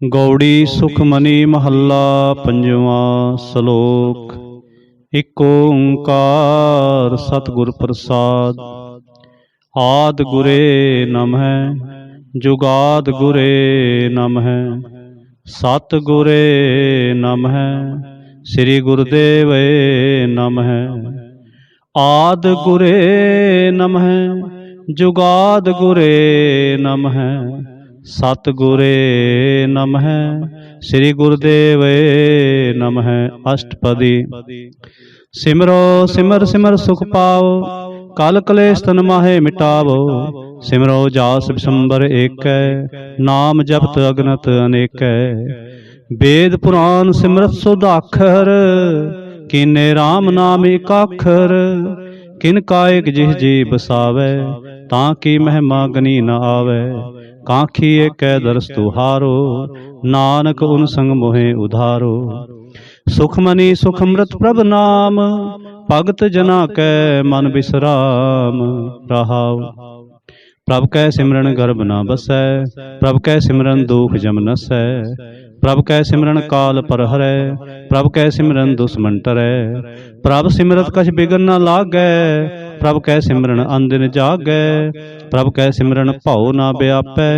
गौड़ी सुखमनी महला पंजवा सलोक। इक ओंकार सतगुर प्रसाद। आद गुरे नमः जुगाद गुरे नमः सत गुरे नमः श्री गुरुदेव नमः। आद गुरे नमः जुगाद गुरे नमः सतगुरे नमः श्री गुरुदेव नमः। अष्टपदी। सिमरो सिमर सिमर सुख पाओ काल कलेश तन माहे मिटावो। सिमरो जास बिसंबर एक नाम जपत अगनत अनेक। वेद पुराण सिमरत सुधाखर कीने राम नाम एकाखर। किन कायक जिह जी बसावै ताकि महिमा गनी न आवे। काखी एक दरस तुहारो नानक उन संग मोहे उधारो। सुखमनी सुखमृत प्रभ नाम भगत जना कै मन बिसराम रहाओ। प्रभ कै सिमरन गर्भ न बसै प्रभ कै सिमरन दुख जम नसै। प्रभ कै सिमरन काल पर हरै प्रभ कै सिमरन दुश्मन टरै। प्रभ सिमरत कछ बिगन न लागै प्रभ कै सिमरन अंदिन जागै। प्रभ कै सिमरन भौ न व्यापै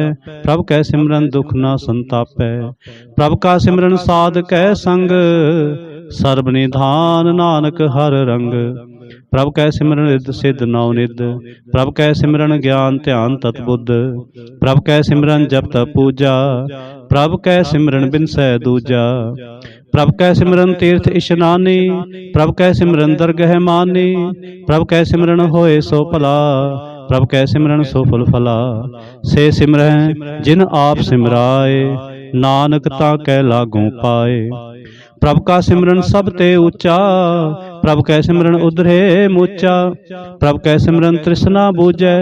प्रभ कै सिमरन दुख न संतापै। प्रभ का सिमरन साध कै संग सर्ब निधान नानक हर रंग। प्रभ कै सिमरन रिद्ध सिद्ध नौ निध प्रभ कै सिमरन ज्ञान ध्यान तत्बुद्ध। प्रभ कै सिमरन जप तप पूजा प्रभ कै सिमरन बिनसै दूजा। प्रभ कै सिमरन तीर्थ इशनानी प्रभ कै सिमरन दरगह मानी। प्रभ कै सिमरन होए सो भला प्रभ कै सिमरन सो फल फला। से सिमरह जिन आप सिमराए नानक ताकै लागू पाए। प्रभ का सिमरन सब ते ऊंचा प्रभ कै सिमरन उधरे मूचा। प्रभ कै सिमरन तृष्णा बूझै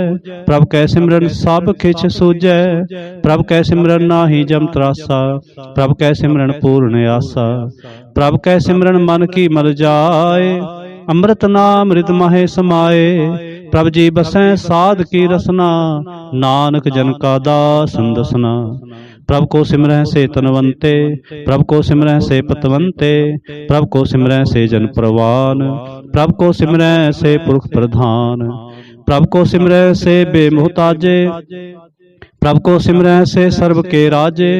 प्रभ कै सिमरन सब खिच सूझै। प्रभ कै सिमरन नाहि जम त्रासा प्रभ कै सिमरन पूर्ण आसा। प्रभ कै सिमरन मन की मल जाए अमृत नाम हृद माहे समाए। प्रभ जी बसै साध की रसना नानक जन का दासन दसना। प्रभ को सिमरह से तनवंते प्रभ को सिमरह से पतवंते। प्रभ को सिमरह से जन प्रवान प्रभ को सिमरह से पुरख प्रधान। प्रभ को सिमरह से बेमुहताजे प्रभ को सिमरह से सर्व के राजे।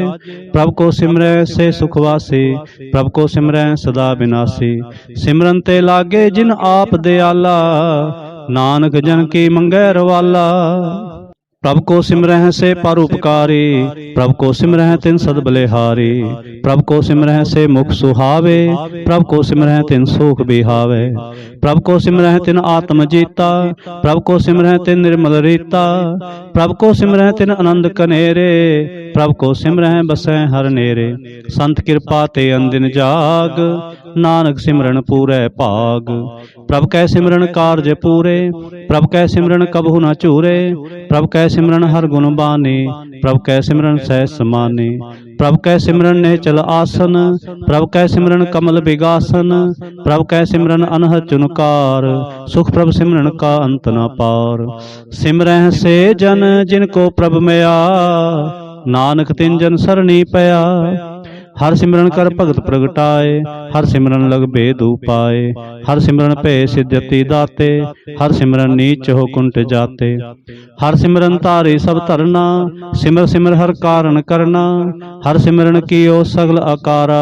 प्रभ को सिमरह से सुखवासी प्रभ को सिमरह सदा विनाशी। सिमरन ते लागे जिन आप दयाला नानक जन की मंगै रवाला। प्रभ को सिमरह से परोपकारी प्रभ को सिमरह तिन सद बलिहारी। प्रभ को सिमरह से मुख सुहावे प्रभ को सिमरह तिन सुख बिहावे। प्रभ को सिमरह तिन आत्म जीता प्रभ को सिमरह तिन निर्मल रीता। प्रभ को सिमरह तिन आनंद कनेरे प्रभ को सिमरह बसै हर नेरे। संत कृपा ते अंदिन जाग नानक सिमरन पूरै भाग। प्रभ कै सिमरन कारज पूरे प्रभ कै सिमरन कबहु न चूरे। प्रभ कै सिमरन हर गुण बानी प्रभ कै सिमरन सह समानी। प्रभ कै सिमरन ने चल आसन प्रभ कै सिमरन कमल बिगासन। प्रभ कै सिमरन अनहद चुनकार सुख प्रभ सिमरन का अंत न पार। सिमरह से जन जिनको प्रभ मया नानक तिन जन सरणी पया। हर सिमरन कर भगत प्रगटाए हर सिमरन लग भेद उपाए। हर सिमरन पे सिद्धति दाते हर सिमरन नीच हो कुंट जाते। हर सिमरन तारी सब धरना सिमर सिमर हर कारण करना। हर सिमरन कियो सगल आकारा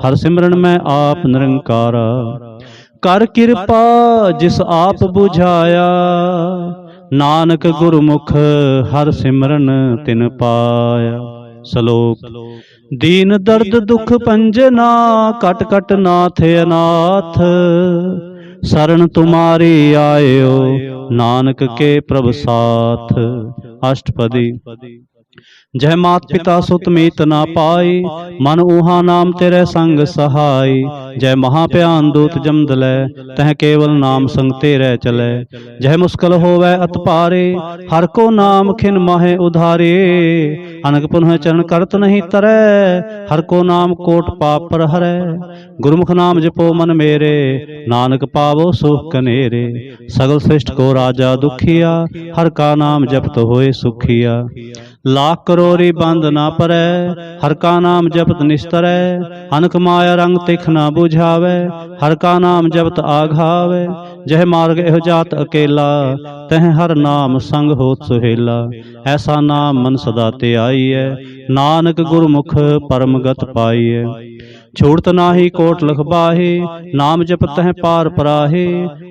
हर सिमरन में आप निरंकारा। कर कृपा जिस आप बुझाया नानक गुरुमुख हर सिमरन तिन पाया। सलोक। दीन दर्द दुख पंजना कट कट नाथ अनाथ। शरण तुम्हारी आयो नानक के प्रभ साथ। अष्टपदी। जय मात पिता सुत मीत ना पाई मन ऊहा नाम तेरे संग सहाय। जय महाभयान दूत जमदलै तह केवल नाम संग तेरे चलै। जय मुश्किल होवै अत पारे हर को नाम खिन माहे उधारे। अनक पुनः चरण करत नहीं तरै हर को नाम कोट पाप पर हरै। गुरमुख नाम जपो मन मेरे नानक पावो सुख कनेरे। सगल श्रेष्ठ को राजा दुखिया हर का नाम जपत होए सुखिया। लाख करोरी बंद ना परै, हर का नाम जपत निस्तरै, अनक माया रंग तिख ना बुझावै, हर का नाम जपत आघावै। जह मार्ग एह जात अकेला, तह हर नाम संग होत सुहेला। ऐसा नाम मन सदा ते आईयै, नानक गुरमुख परम गत पाईयै। छूटत नाही कोट लख बाहे, नाम जपत है पार पराहे,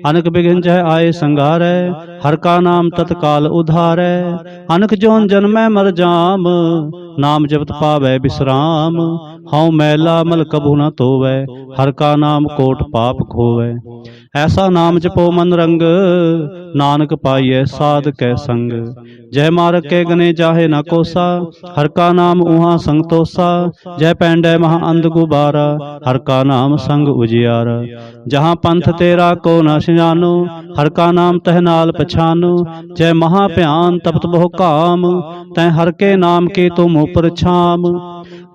अनक बिघिन जह आए संघारै, हर का नाम तत्काल उधारै। अनक जोन जन्मै मर जाम, नाम जपत पावै विश्राम, हਉ मैला मल कभू न धोवै, हर का नाम कोट पाप खोवै। ऐसा नाम जपो मन रंग, नानक पाइयै साध कै संग। जय मार्ग के गने जाहे न कोसा, हर का नाम उहाँ संगतोसा। जय पैंडै महा अंध गुबारा, हर का नाम संग उजियारा। जहाँ पंथ तेरा को न जानो, हर का नाम तह नाल पछानो। जय महा भयान तपत बहु काम, तै हर के नाम की तुम ऊपर छाम।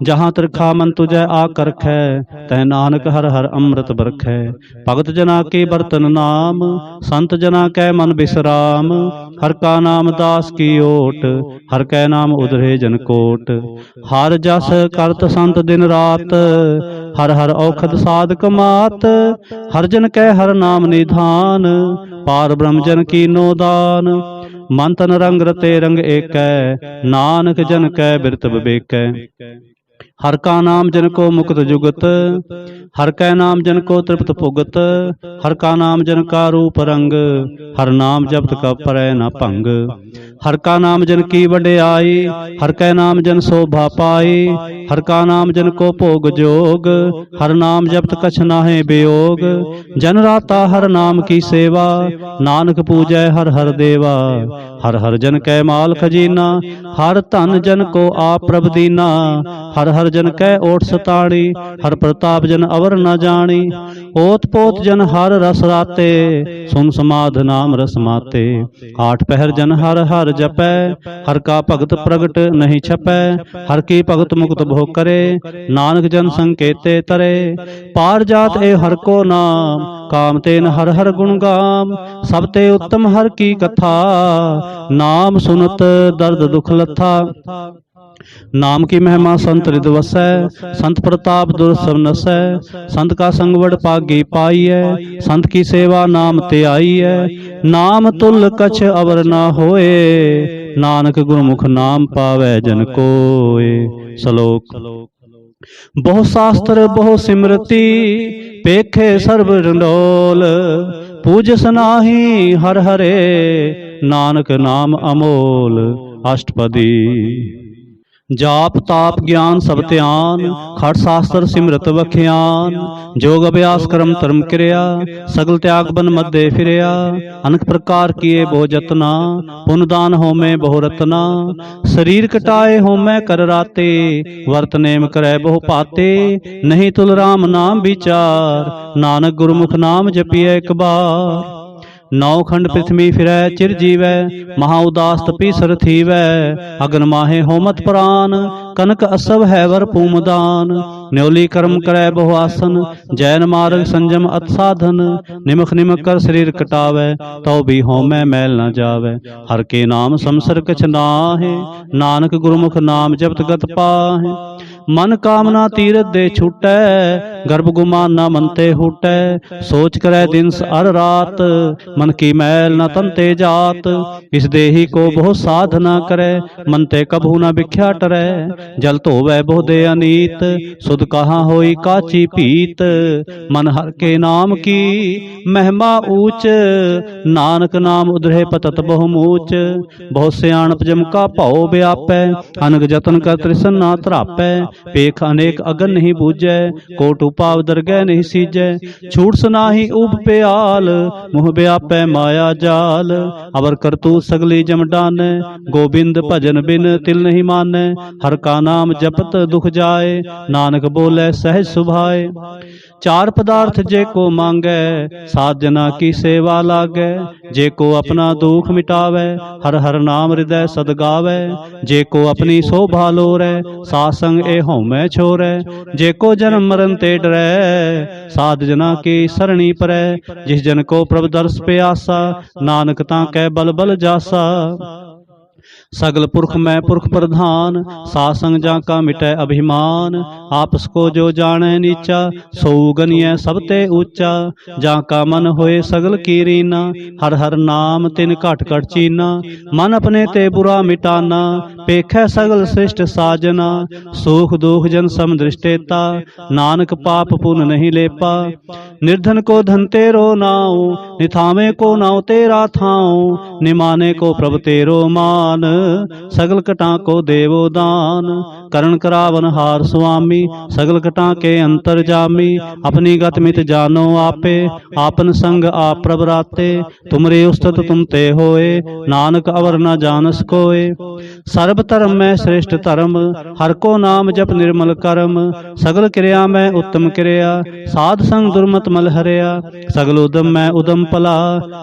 जहाँ त्रिखा मन तुझै आ करखै, तह नानक हर हर अमृत बरखै। भगत जना के बर्तन नाम, संत जना कै मन विश्राम। हर का नाम दास की ओट, हर कै नाम उधरे जन कोट। हर जस करत संत दिन रात, हर हर औखद साध कमात। हर जन कै हर नाम निधान, पार ब्रह्म जन की नो दान। मन तन रंग रते रंग एकै, नानक जन कै बिरत बिबेकै। हर का नाम जन को मुक्त जुगत, हर कै नाम जन को तृप्त पुगत। हर का नाम जन का रूप रंग, हर नाम जपत कब परै न भंग। हर का नाम जन की वड्याई, हर कै नाम जन शोभा पाई। हर का नाम जन को भोग जोग, हर नाम जपत कछ नाहे वियोग। जन राता हर नाम की सेवा, नानक पूजै हर हर देवा। हर हर जन कै माल खजीना, हर धन जन को आप प्रभ दीना। हर हर जन कै ओट सताड़ी, हर प्रताप जन अवर न जानी। ओत पोत जन हर रस राते, सुन समाध नाम रस माते। आठ पहर जन हर हर जपै, हर का भगत प्रगट नहीं छपै। हर की भगत मुक्त भो करे, नानक जन संकेते तरे। पार जात ए हर को नाम, काम तेन हर हर गुण गाम। सब ते उत्तम हर की कथा, नाम सुनत दर्द दुख लथा। नाम की महिमा संत हृदय वसै, संत प्रताप दुर्सव नसै। संत का संग वड पागी पाईयै, संत की सेवा नाम ते आईयै। नाम तुल कछ अवर न होए, नानक गुरमुख नाम पावै जन कोय। श्लोक। बहु शास्त्र बहु सिमरती, पेखे सर्व रंडोल। पूज सनाही हर हरे, नानक नाम अमोल। अष्टपदी। जाप ताप ज्ञान सब ध्यान, खट शास्त्र सिमरत वख्यान। जोग अभ्यास कर्म धर्म क्रिया, सगल त्याग बन मध्य फिरया। अनेक प्रकार किए बहु जतना, पुन दान होमे बहु रतना। शरीर कटाए होमे कर राते, वर्त नेम करे बहु पाते। नहीं तुल राम नाम विचार, नानक गुरमुख नाम जपिए एक बार। नौ खंड पृथ्वी फिरै चिर जीवै, महा उदास तपीसर थीवै। अगन माहे होमत प्राण, कनक असव है वर पूमदान। न्योली कर्म करे बहु आसन, जैन मार्ग संजम अत साधन। निमख निमक कर शरीर कटावै, तो भी होमै मैल न जावै। हर के नाम समसर कछ नाहे, नानक गुरमुख नाम जपत गत पाहे। मन कामना तीरथ दे छूटै, गर्भ गुमान न मन ते हूटै। सोच करे दिन अर रात, मन की मैल न तन ते जात। इस देही को बहु साधना करे, मन ते कभू न बिख्या टरै। जल धोवै बहु दे अनीत, सुध कहाँ होई काची पीत। मन हर के नाम की महिमा ऊंच, नानक नाम उधरे पतत बहु मूच। बहु सियाणप जम का भौ व्यापै, अनक जतन कर तृष्ण ना तरापै। पेख अनेक अगन नहीं बूझै, कोट उपाव दरगह नहीं सीजै। छूट सुनाही उब प्याल, मुँह व्यापै माया जाल। अवर करतू सगली जम डानै, गोबिंद भजन बिन तिल नहीं मानै। हर का नाम जपत दुख जाए, नानक बोले सहज सुभाए। चार पदार्थ जे को मांगै, साध जना की सेवा लागै। जे को अपना दुख मिटावै, हर हर नाम हृदय सद गावै। जे को अपनी शोभा लोरै, साध संग ए होमै छोरै। जे को जन्म मरण ते डरै, साध जना की सरणी परै। जिस जन को प्रभ दर्श प्यासा, नानक तां कै बल बल जासा। सगल पुरख मैं पुरख प्रधान, साध संग जाका मिटै अभिमान। आपस को जो जाने नीचा, सो गनिय सब ते ऊंचा। जाका मन होए सगल की रीना, हर हर नाम तिन घट घट चीना। मन अपने ते बुरा मिटाना, पेखै सगल श्रेष्ठ साजना। सुख दुख जन सम दृष्टेता, नानक पाप पुन नहीं लेपा। निर्धन को धन तेरो नाउ, निथावे को नाउ तेरा थाउ। निमाने को प्रभ तेरो मान, सगल कटा को देवो दान। करण करावन हार स्वामी, सगल कटा के अंतर जामी। अपनी गत मित जानो आपे, आपन संग आप प्रभराते। तुमरे उस्तत तुम ते होए, नानक अवर न जानस कोय। सर्ब धर्म में श्रेष्ठ धर्म, हर को नाम जप निर्मल कर्म। सगल क्रिया में उत्तम क्रिया, साध संग दुर्मत मल हरिया। सगल उदम में उदम पला,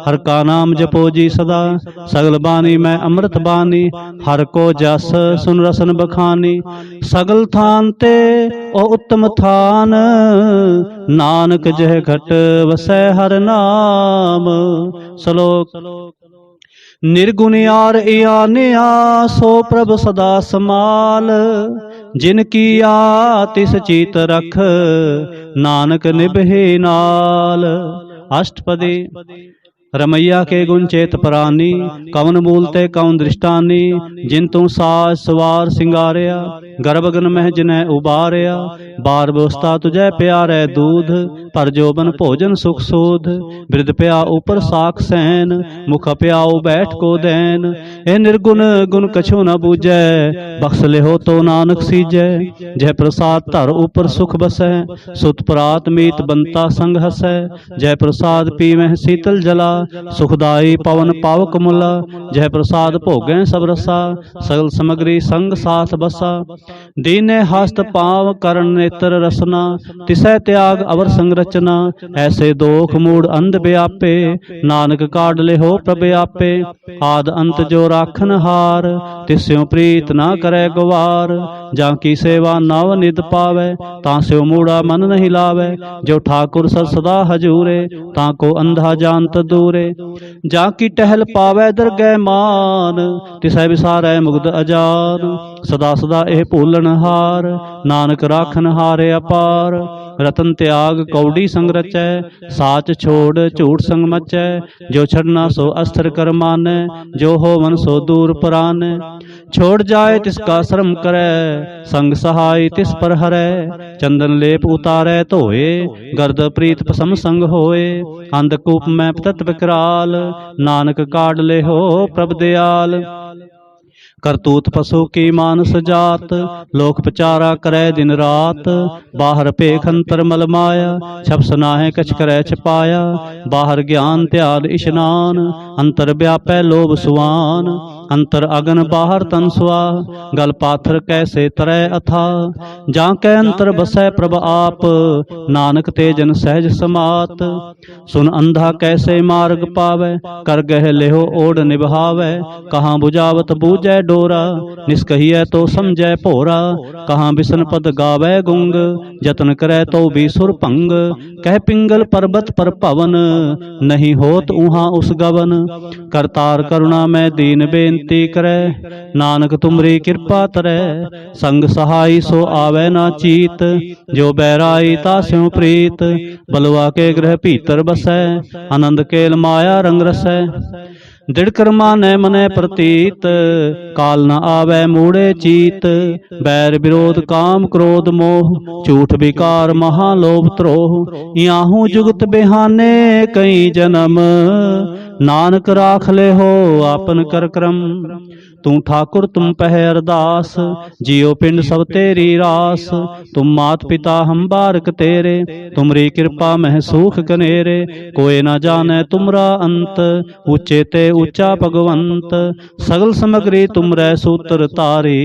हर का नाम जपो जी सदा। सगल बानी में अमृत बानी, हर को जस सुन रसन बखानी। सगल थान ते ओ उत्तम थान, नानक जह घट वसै हर नाम। श्लोक। निर्गुण यार इयानिया, सो प्रभ सदा समाल। जिनकी आ तिस चीत रख, नानक निभे नाल। अष्टपदी। रमैया के गुण चेत परानी, कवन मूलते कवन दृष्टानी। जिन तू साज सवार सिंगारिया, गर्भगन मह जिन्हें उबारिया। बार व्यवस्था तुझे प्यारे दूध, पर जोबन भोजन सुख सूध। वृद्ध प्या ऊपर साख सैन, मुख प्याओ बैठ को दैन। ए निर्गुण गुण कछु न बूझै, बख्श ले हो तो नानक सीजै। जय प्रसाद धर ऊपर सुख बसै, सुत प्रात मीत बनता संग हसै। जय प्रसाद पीवह शीतल जला, सुखदाई पवन पावक मुला। जय प्रसाद भोगें सब रसा, सगल समग्री संग साथ बसा। दीने हस्त पाव करण नेत्र रसना, तिसै त्याग अवर संरचना। ऐसे दोख मूड अंध व्यापे, नानक काढ़ ले हो प्रभ आपे। आद अंत जो राखन हार, तिस्यों प्रीत ना करे गवार। जाकी सेवा नव निद पावे, तास्यो मूढ़ा मन नहीं लावे। जो ठाकुर सर सदा हजूरे, ताको अंधा जानत दूरे। जाकी टहल पावे दरगह मान, तिसै विसारै मुग्ध अजान। सदा सदा एह भूलन हार, नानक राखन हारे अपार। रतन त्याग कौड़ी संग रचै, साच छोड़ झूठ संग मचै। जो छड़ना सो अस्त्र कर मानै, जो होवन सो दूर परानै। छोड़ जाए तिसका श्रम करे, संग सहाय तिस पर हरै। चंदन लेप उतारै धोए, गर्द प्रीत पसम संग होए। अंधकूप में पतत विकराल, नानक काढ़ ले हो प्रभ दयाल। करतूत पशु की मानस जात, लोक प्रचारा करे दिन रात। बाहर पेख अंतर मल माया, छप सुनाहे कछ करे छिपाया। बाहर ज्ञान त्याग इशनान, अंतर व्यापै लोभ सुवान। अंतर अगन बाहर तन सुआ, गल पाथर कैसे तरै अथा। जाके अंतर बसै प्रभ आप, नानक तेजन सहज समात। सुन अंधा कैसे मार्ग पावै, कर गह लेहो ओढ़ निभावै। कहाँ बुझावत बूझै डोरा, निष्कहियै तो समझै भोरा। कहाँ बिसन पद गावै गुंग, जतन करे तो भी सुर भंग। कह पिंगल पर्वत पर पवन, नहीं होत उहाँ उस गवन। करतार करुणा में दीन बेनती करे, नानक तुमरी कृपा तरै। संग सहाय सो आवे ना चीत, जो बैराई तास्यों प्रीत। बलवा के ग्रह भीतर बसै, आनंद केल माया रंग रसै। दृढ़ कर्मा ने मने प्रतीत, काल न आवे मूढ़े चीत। बैर विरोध काम क्रोध मोह, झूठ विकार महालोभ त्रोह। याहू जुगत बेहाने कई जन्म, नानक राख ले हो आपन कर क्रम। तू ठाकुर तुम पह अरदास, जियो पिंड सब तेरी रास। तुम मात पिता हम बारक तेरे, तुमरी कृपा मह सूख कनेरे। कोई न जाने तुमरा अंत, ऊंचे ते ऊंचा भगवंत। सगल समग्री तुमरे सूत्र तारी,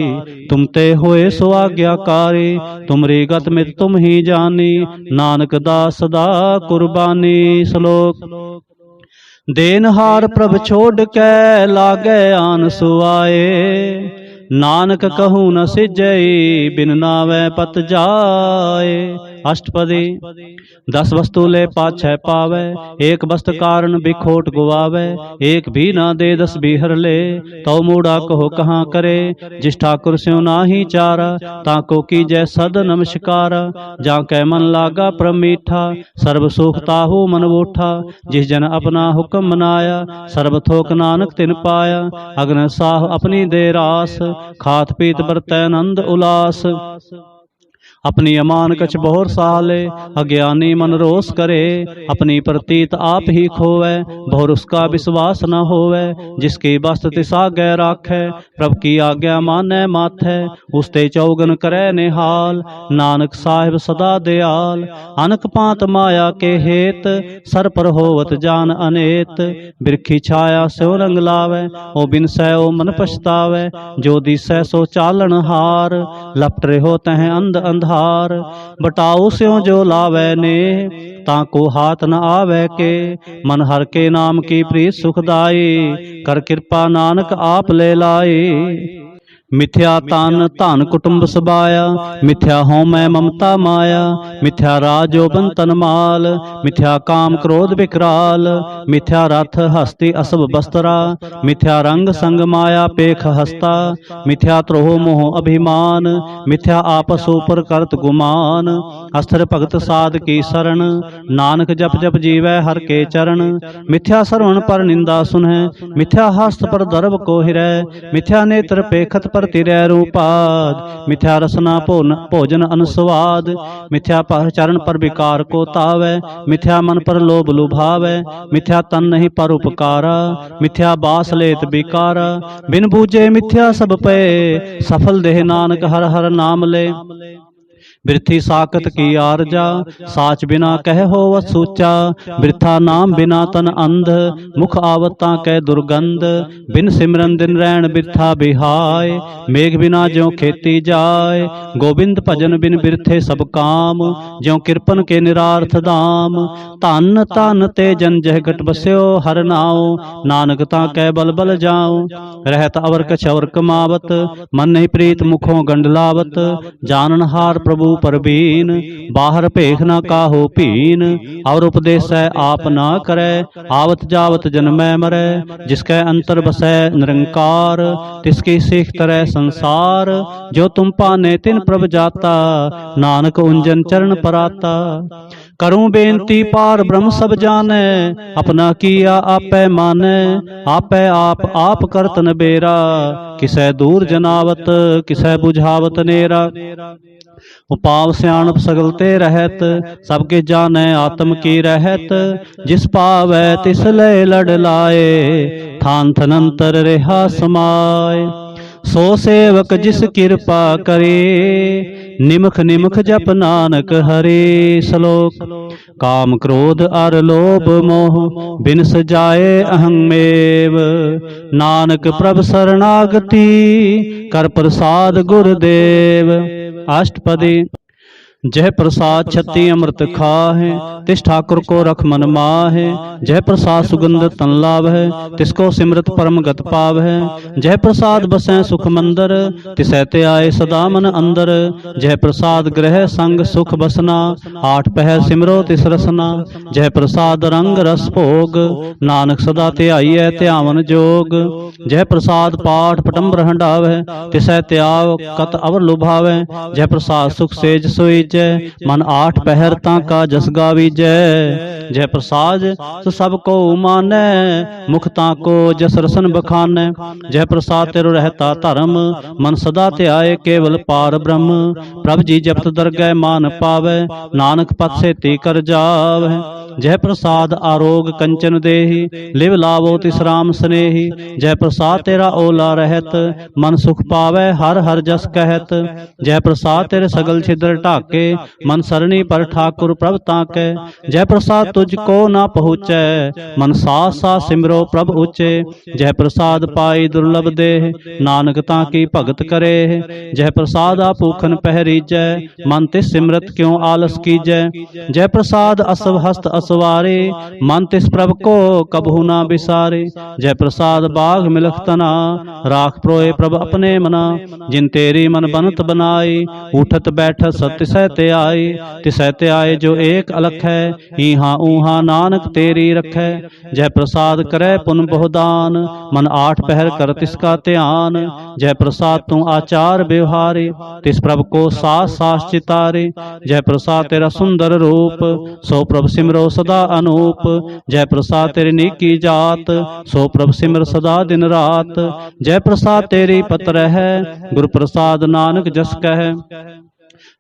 तुम ते होए सो आज्ञाकारी। तुमरी गत मित तुम ही जानी, नानक दास सदा कुर्बानी। श्लोक। देनहार प्रभ छोड़ के, लागे आन सुआए। नानक कहूँ न सिजई, बिन नावे पत जाए। अष्टपदी। 10 वस्तु ले पाछै पावै, एक वस्तु कारण बिखोट गुवावै। एक भी ना दे 10 भी हर ले, तो मूड़ा कहो कहाँ करे। जिस ठाकुर स्यों नाही चारा, ताको कीजै सद नमस्कारा। जाकै मन लागा परम मीठा, सर्व सुख ताहू मन बूठा। जिस जन अपना हुक्म मनाया, सर्ब थोक नानक तिन पाया। अग्न साह अपनी दे रास, खात पीत बरतै नंद उलास। अपनी अमान कछ बहुर साले, अज्ञानी मन रोस करे। अपनी प्रतीत आप ही खोवै, बहुर उसका विश्वास न होवै। जिसकी वस्त तिसा गै राखै, प्रभ की आज्ञा मानै माथै। उसते चौगन करे निहाल, नानक साहिब सदा दयाल। अनक पात माया के हेत, सर पर होवत जान अनेत। बिरखी छाया स्यो रंग लावै, ओ बिन सै ओ मन पछतावै। जो दिसै सो चालन हार, लपट रहो तह अंध अंधार। बटाओ स्यों जो लावै ने, ताको हाथ न आवे के। मन हर के नाम की प्रीत सुखदाई, कर कृपा नानक आप ले लाई। मिथ्या तान धन कुटुंब सबाया, मिथ्या हों मैं ममता माया। मिथ्या राजोबन तन माल, मिथ्या काम क्रोध विकराल। मिथ्या रथ हस्ती असब बस्तरा, मिथ्या रंग संग माया पेख हस्ता। मिथ्या त्रोह मोह अभिमान, मिथ्या आपस ऊपर करत गुमान। अस्थिर भगत साध की शरण, नानक जप जप जीवै हर के चरण। मिथ्या श्रवण पर निंदा सुनह, मिथ्या हस्त पर दर्भ को हिरै। मिथ्या नेत्र पेखत पर तिरै रूपाद, मिथ्या रसना भोजन अनुस्वाद। मिथ्या चरण पर विकार को तावै, मिथ्या मन पर लोभ लुभावै। मिथ्या तन नहीं पर उपकारा, मिथ्या बास लेत बिकारा। बिन बूझे मिथ्या सब पे, सफल देह नानक हर हर नाम ले। बिरथी साकत की आरजा, साच बिना कह होवत सूचा। बिरथा नाम बिना तन अंध, मुख आवता कै दुर्गंध। बिन सिमरन दिन रैन बिरथा बिहाय, मेघ बिना ज्यों खेती जाय। गोविंद भजन बिन बिरथे सब काम, ज्यों किरपन के निरार्थ दाम। धन धन ते जन जह गट बस्यो, हर नाओ नानक ता कै बल बल जाओ। रहत अवर कछ अवर कमावत, मन नहीं प्रीत मुखों गंडलावत। जाननहार प्रभु परबीन, बाहर भेख न काहो भीन। और उपदेश आप ना करे, आवत जावत जन्मै मरै। जिसके अंतर बसै निरंकार, तिसकी सीख तरह संसार। जो तुम पाने तिन प्रभ जाता, नानक उंजन चरण पराता। करूं बेनती पार ब्रह्म सब जाने, अपना किया आपै माने। आपै आप करत नबेरा, किसै दूर जनावत किसै बुझावत नेरा। उपाव सियाणप सगलते रहत, सबके जाने आत्म की रहत। जिस पावै तिस लय लड़ लाए, थान थनंतर रेहा समाय। सो सेवक जिस कृपा करे, निमख निमख जप नानक हरे। श्लोक। काम क्रोध अर लोभ मोह, बिन सजाए अहंमेव। नानक प्रभ शरणागति, कर प्रसाद गुरुदेव। अष्टपदी। जह प्रसाद छत्ती अमृत खाहे, तिस ठाकुर को रख मन माहे। जह प्रसाद सुगंध तन लावै, तिसको सिमरत परम गत पावै। जह प्रसाद बसै सुख मंदर, तिसै ते आए सदा मन अंदर। जह प्रसाद ग्रह संग सुख बसना, 8 पहर सिमरो तिस रसना। जह प्रसाद रंग रस भोग, नानक सदा ध्याइयै ध्यावन जोग। जह प्रसाद पाठ पटम्बर हंडावै, तिसै त्याव कत अवर लुभावै। जह प्रसाद सुख सेज सोई मन 8 पहर ताका जस गावीजै। जय प्रसाद तो सब को मानै, मुख ताको जस रसन बखानै। जय प्रसाद तेरो रहता धर्म, मन सदा ध्याए केवल पार ब्रह्म। प्रभ जी जपत दरगह मान पावै, नानक पथ सेती कर जावै। जय प्रसाद आरोग कंचन देहि, लिव लावो तिस राम स्नेही। जय प्रसाद तेरा ओला रहत, मन सुख पावै हर हर जस कहत। जय प्रसाद तेरे सगल छिद्र ढाके, मन सरणी पर ठाकुर प्रभ ताकै। जय प्रसाद तुझको ना पहुँचै, मन सास सा सिमरो प्रभ ऊँचे। जय प्रसाद पाई दुर्लभ देह, नानक ताकी भगत करे। जय प्रसाद आ भूखन पहरीजै, मन तिस सिमरत क्यों आलस कीजै। जय प्रसाद असव हस्त असवारे, मन तिस प्रभ को कबहु ना बिसारे। जय प्रसाद बाघ मिलख तना, राख प्रोए प्रभ अपने मना। जिन तेरी मन बनत बनाई, उठत बैठत सत्य सह ते आई। तिसै ते आए जो एक अलख है, ईहाँ ऊहाँ नानक तेरी रखै। जय प्रसाद करे पुन बहुदान, मन आठ पहर कर तिसका ध्यान। जय प्रसाद तू आचार व्यवहारे, तिस प्रभ को सास सास चितारे। जय प्रसाद तेरा सुंदर रूप, सो प्रभ सिमरो सदा अनूप। जय प्रसाद तेरी नीकी जात, सो प्रभ सिमर सदा दिन रात। जय प्रसाद तेरी पत्र है, गुरु प्रसाद नानक जस कह।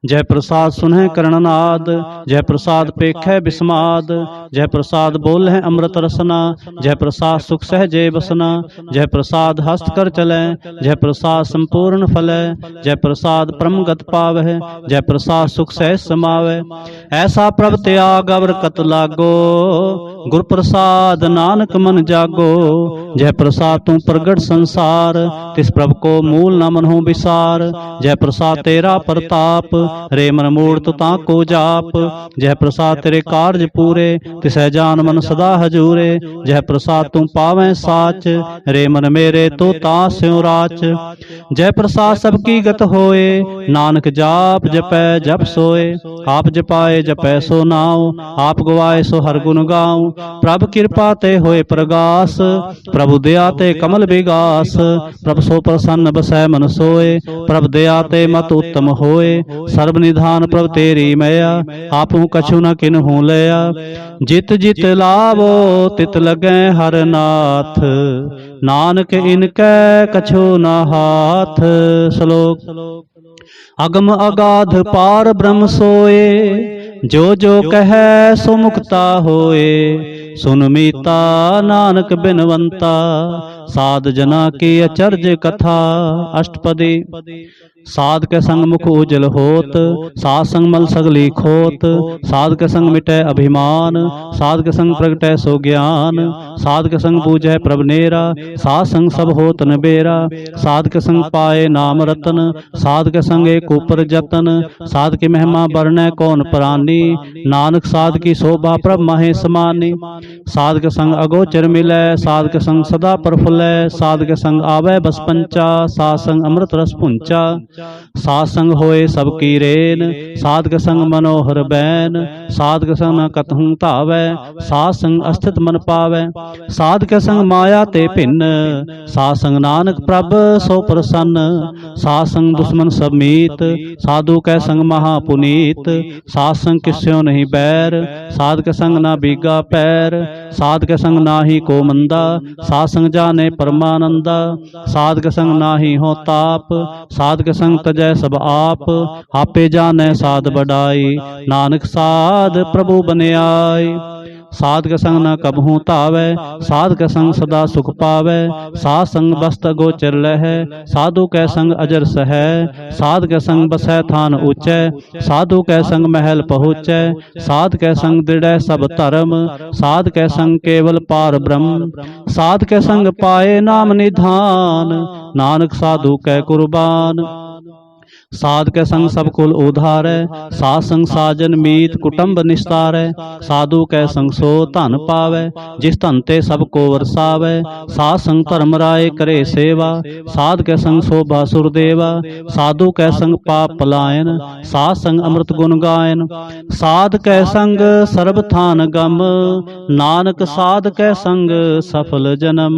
जय प्रसाद सुनह करणनाद, जय प्रसाद पेखै बिस्माद। जय प्रसाद बोल है अमृत रसना, जय प्रसाद सुख सहजे बसना। जय प्रसाद हस्त कर चलै, जय प्रसाद संपूर्ण फलै। जय प्रसाद परम गत पावै, जय प्रसाद सुख सहज समावै। ऐसा प्रभ त्याग अवर कत लागो, गुर प्रसाद नानक मन जागो। जय प्रसाद तू प्रगट संसार, तिस प्रभ को मूल न मनहु विसार। जय प्रसाद तेरा प्रताप, रे मन मूर्त ताको जाप। जय प्रसाद तेरे कारज पूरे, तिसै जान मन सदा हजूरे। जय प्रसाद तू पावै साच, रे मन मेरे तो तास्यों राच। जय प्रसाद सबकी गत होए, नानक जाप जपै जप सोए। आप जपाए जपै सो नाउ, आप गवाए सो हर गुण गाऊं। प्रभ कृपा ते होए प्रगास, प्रभु दया ते कमल विगास। प्रभ सो प्रसन्न बसै मन सोए, प्रभ दया ते मत उत्तम होए। सर्व निधान प्रभ तेरी मैया, आपहु कछु न किन्हु लया। जित जित लावो तित लगै हर नाथ, नानक इनकै कछु न हाथ। श्लोक। अगम अगाध पार ब्रह्म सोए, जो जो कहे सो मुक्ता होए। सुन मीता नानक बिनवंता, साध जना की अचर्ज कथा। अष्टपदी। साध के संग मुख उजल होत, साध संग मल सगली खोत। साध के संग मिटै अभिमान, साध के संग प्रगटै सो ज्ञान। साध के संग बूझै प्रभ नेरा, साध संग सब होत न बेरा। साध के संग पाए नाम रतन, साध के संग एक ऊपर जतन। साध की महिमा बरनै कौन प्राणी, नानक साध की शोभा प्रभ माहे समानी। साध के संग अगोचर मिलै, साध के संग सदा प्रफुल्लै। साध के संग आवे बस पंचा, साध संग अमृत रस पुंचा। साध संग होए सबकी रेन, साध के संग मनोहर बैन। साध के संग न कतहु धावै, साध संग अस्थित मन पावै। साध के संग माया ते भिन्न, साध संग नानक प्रभ सो प्रसन्न। साध संग दुश्मन सब मीत, साधु कै संग महापुनीत। साध संग किस्यों नहीं बैर, साध के संग ना बीगा पैर। साध के संग नाही को मंदा, साध संग जाने परमानंदा। साध के संग नाही हो ताप, साध के संग तजै सब आप। आपे जानै साध बढ़ाई, नानक साध प्रभु बनियाई। साध के संग न कबहू तावै, साध के संग सदा सुख पावै। साध संग बस्त गोचर लहै, साधु कै संग अजर सहै। साध के संग बसै थान ऊंचै, साधु कै संग महल पहुँचै। साध के संग दृढ़ सब धर्म, साध के संग केवल पार ब्रह्म। साध के संग पाए नाम निधान, नानक साधु कै कुर्बान। साध के संग सब कुल उधारै, साध संग साजन मीत कुटुंब निस्तारै। साधु कै संग सो धन पावै, जिस धन ते सबको वरसावै। साध संग धर्म राय करे सेवा, साध के संग शोभा सुरदेवा। साधु कै संग पाप पलायन, साध संग अमृत गुण गायन। साध कै संग सर्ब थान गम, नानक साध कै संग सफल जन्म।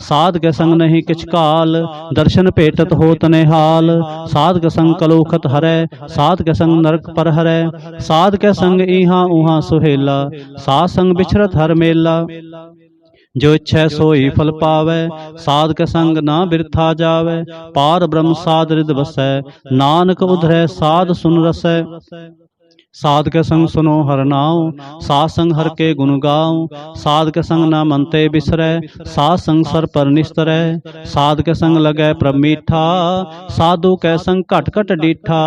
साध के संग नहीं किछ काल, दर्शन भेटत होत निहाल। साध के संग कलौखत हरै, साध के संग नरक पर हरै। साध के संग ईहाँ ऊहाँ सुहेला, साध संग बिछरत हर मेला। जो इच्छै सोई फल पावै, साध के संग ना बिरथा जावै। पार ब्रह्म साध हृद बसै, नानक उधरै साध सुन रसै। साध के संग सुनो हर नाम, साध संग हर के गुण गाऊं। साध के संग ना मन ते बिसरै, साध संग सर पर निस्तरै। साध के संग लगै प्रभ मीठा, साधु के संग घट घट डीठा।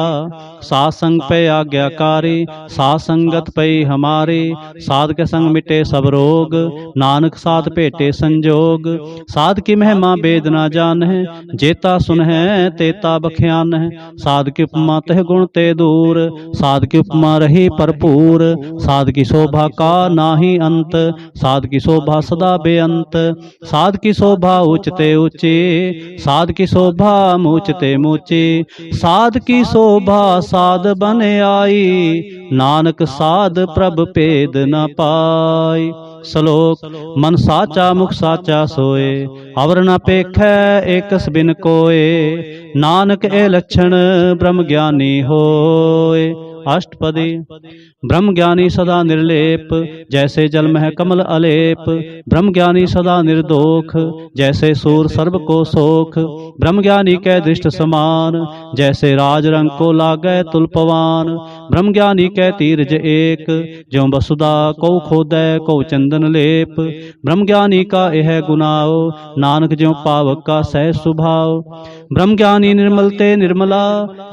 साध संग पे आज्ञाकारी, साध संगत पई हमारी। साध के संग मिटे सब रोग, नानक साध भेटे संजोग। साध की महिमा वेद ना जानह, जेता सुनह तेता बख्यान है। साध की उपमा तह गुण ते दूर, साध की उपमा रही भरपूर। साध की शोभा का नाही अंत, साध की शोभा सदा बेअंत। साध की शोभा ऊंचते ऊंची, साध की शोभा मूचते मूची। साध की शोभा साध बन आई, नानक साध प्रभ भेद न पाई। श्लोक मन साचा मुख साचा सोए, अवर न पेखै एकस बिन कोय। नानक ए लक्षण ब्रह्म ज्ञानी होए। अष्टपदी ब्रह्म ज्ञानी सदा निर्लेप, जैसे जल मह कमल अलेप। ब्रह्म ज्ञानी सदा निर्दोख, जैसे सूर सर्व को सोख। ब्रह्म ज्ञानी कै दृष्ट समान, जैसे राज रंग को लागै तुलपवान। ब्रह्म ज्ञानी कै तीरज एक, ज्यों वसुधा को खोदै को चंदन लेप। ब्रह्म ज्ञानी का यह गुनाओ, नानक ज्यों पावक का सह सुभाव। ब्रह्म ज्ञानी निर्मल ते निर्मला,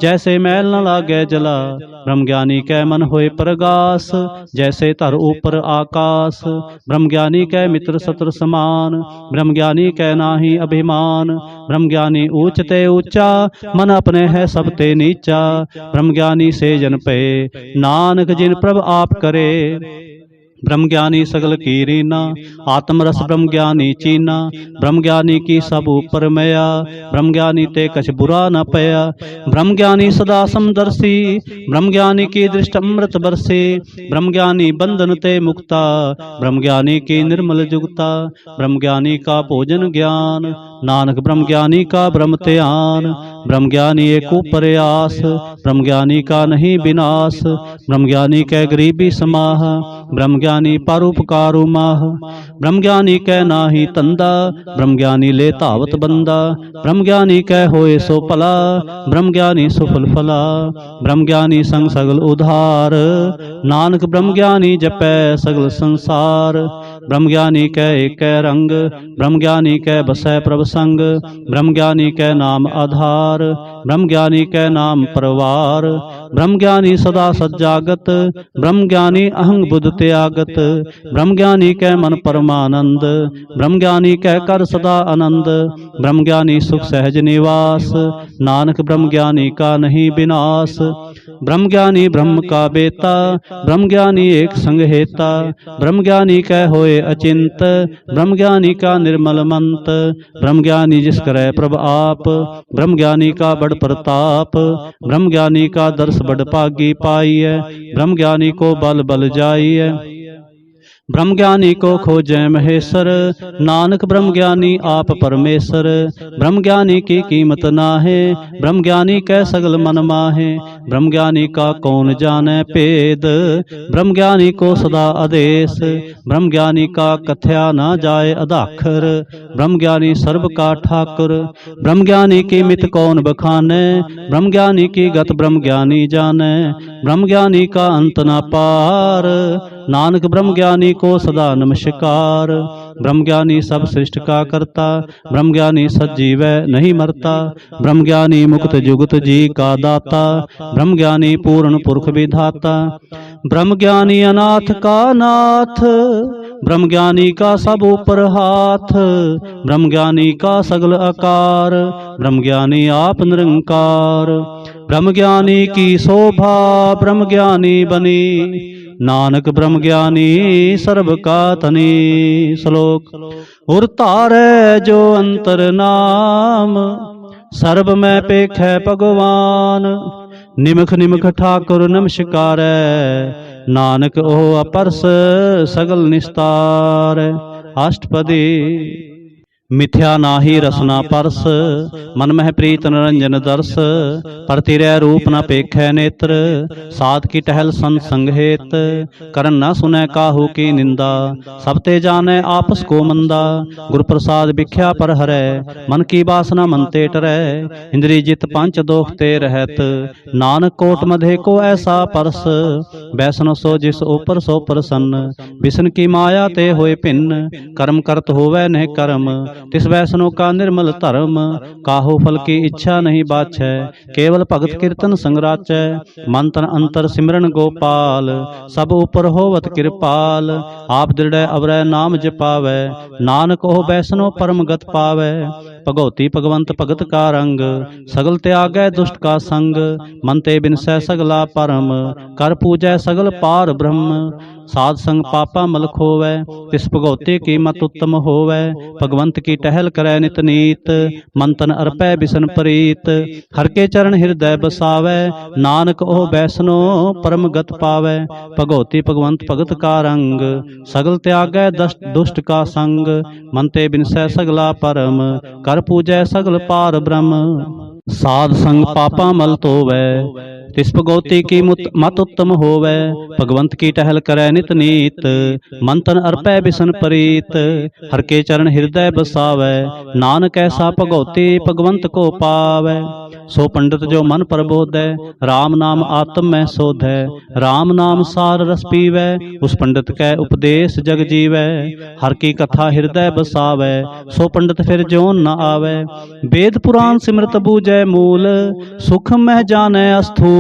जैसे मैल न लागै जला। ब्रह्म ज्ञानी कै मन होए प्रगास, जैसे धर ऊपर आकाश। ब्रह्म ज्ञानी कै मित्र शत्रु समान, ब्रह्म ज्ञानी कै नाहि अभिमान। ब्रह्म ज्ञानी ऊंच ते ऊंचा, मन अपने है सब ते नीचा। ब्रह्म ज्ञानी से जन पे, नानक जिन प्रभ आप करे। ब्रह्म ज्ञानी सगल की रीना, आत्मरस ब्रह्म ज्ञानी चीना। ब्रह्म ज्ञानी की सब ऊपर मया, ब्रह्म ज्ञानी ते कछ बुरा न पया। ब्रह्म ज्ञानी सदा समदर्शी, ब्रह्म ज्ञानी की दृष्ट अमृत बरसे। ब्रह्म ज्ञानी बंधन ते मुक्ता, ब्रह्म ज्ञानी की निर्मल जुगता। ब्रह्म ज्ञानी का भोजन ज्ञान, नानक ब्रह्म ज्ञानी का ब्रह्म ध्यान। ब्रह्म ज्ञानी एक ऊपर आस, ब्रह्म ज्ञानी का नहीं विनाश। ब्रह्म ज्ञानी कै गरीबी समाह, ब्रह्म ज्ञानी परोपकारु माह। ब्रह्म ज्ञानी कै नाही तंदा, ब्रह्म ज्ञानी ले धावत बंदा। ब्रह्म ज्ञानी कै होए सो भला, ब्रह्म ज्ञानी सुफल फला। ब्रह्म ज्ञानी संग सगल उधार, नानक ब्रह्म ज्ञानी जपै सगल संसार। ब्रह्म ज्ञानी कै एक रंग, ब्रह्म ज्ञानी कै बसै प्रभ संग। ब्रह्म ज्ञानी कै नाम आधार, ब्रह्म ज्ञानी कै नाम परवार। ब्रह्म ज्ञानी सदा सज्जागत, ब्रह्म ज्ञानी अहंग बुद्ध त्यागत। ब्रह्म ज्ञानी कै मन परमानंद, ब्रह्म ज्ञानी कै कर सदा आनंद। ब्रह्म ज्ञानी सुख सहज निवास, नानक ब्रह्म ज्ञानी का नहीं विनाश। ब्रह्म ज्ञानी ब्रह्म का बेता, ब्रह्म ज्ञानी एक संग हेता। ब्रह्म ज्ञानी कै होए अचिंत, ब्रह्म ज्ञानी का निर्मल मंत। ब्रह्म ज्ञानी जिस करे प्रभ आप, ब्रह्म ज्ञानी का बड़ प्रताप। ब्रह्म ज्ञानी का दर्श बड़ पागी पाई है, ब्रह्म ज्ञानी को बल बल जाई है। ब्रह्म ज्ञानी को खोजै महेश्वर, नानक ब्रह्म ज्ञानी आप परमेश्वर। ब्रह्म ज्ञानी की कीमत नाहे, ब्रह्म ज्ञानी कै सगल मन माहे। ब्रह्म ज्ञानी का कौन जाने भेद, ब्रह्म ज्ञानी को सदा आदेश। ब्रह्म ज्ञानी का कथया ना जाए अधाखर, ब्रह्म ज्ञानी सर्व का ठाकुर। ब्रह्म ज्ञानी की मित कौन बखाने, ब्रह्म ज्ञानी की गत ब्रह्म ज्ञानी जाने। ब्रह्म ज्ञानी का अंत न पार, नानक ब्रह्म ज्ञानी को सदा नमस्कार। ब्रह्म ज्ञानी सब सृष्ट का करता, ब्रह्म ज्ञानी सज्जीव नहीं मरता। ब्रह्म ज्ञानी मुक्त जुगत जी का दाता, ब्रह्म ज्ञानी पूर्ण पुरख विधाता। ब्रह्म ज्ञानी अनाथ का नाथ, ब्रह्म ज्ञानी का सब ऊपर हाथ। ब्रह्म ज्ञानी का सगल आकार, ब्रह्म ज्ञानी आप निरंकार। ब्रह्म ज्ञानी की शोभा ब्रह्म ज्ञानी बनी, नानक ब्रह्म ज्ञानी सर्व का तनी। श्लोक उर तारै जो अंतर नाम, सर्ब में पेखै भगवान। निमख निमख ठाकुर नमस्कारै, नानक ओ अपरस सगल निस्तार। अष्टपदी मिथ्या नाही रसना परस, मन मह प्रीत निरंजन दर्श। परतिरै रूप न पेखै नेत्र, साध की टहल संत संग हेत। करन न सुनै काहू की निंदा, सब ते जानै आपस को मंदा। गुर प्रसाद भिख्या पर हरै, मन की बासना मन ते टरै। इंद्री जित पंच दोख ते रहत, नानक कोट मधे को ऐसा परस। वैष्णव सो जिस ऊपर सो प्रसन्न, बिसन की माया ते होए भिन्न। कर्म करत होवै नह कर्म, तिस वैष्णो का निर्मल धर्म, काहू फल की इच्छा नहीं बाछै, केवल भगत कीर्तन संग राचै, मन तन अंतर सिमरन गोपाल, सब ऊपर होवत कृपाल, आप दृढ़ अवरै नाम जपावै, नानक ओह वैष्णो परम गत पावै, भगवती भगवंत भगत का रंग, सगल त्यागै दुष्ट का संग, मन ते बिनसै सगला परम, कर पूजै सगल पार ब्रह्म, साध संग पापा मल खोवै, तिस भगवती की मत उत्तम होवै, भगवंत की टहल करै नित नीत, मन तन अर्पै बिसन प्रीत, हर के चरण हृदय बसावै, नानक ओह वैष्णो परम गत पावै, भगवती भगवंत भगत का रंग, सगल त्यागै दुष्ट का संग, मन ते बिनसै सगला परम, कर पूजै सगल पार ब्रह्म, साध संग पापा मल तोवै, तिस भगवती की मत उत्तम होवै, भगवंत की टहल करै नित नीत, मन तन अर्पै बिसन प्रीत, हर के चरण हृदय बसावै, नानक ऐसा भगवती भगवंत को पावै, सो पंडित जो मन प्रबोधै, राम नाम आत्म में शोधै, राम नाम सार रस पीवै, उस पंडित कै उपदेश जग जीवै, हर की कथा हृदय बसावै, सो पंडित फिर जोन न आवै, वेद पुराण सिमरत बूझै मूल, सुख मह जानै अस्थूल,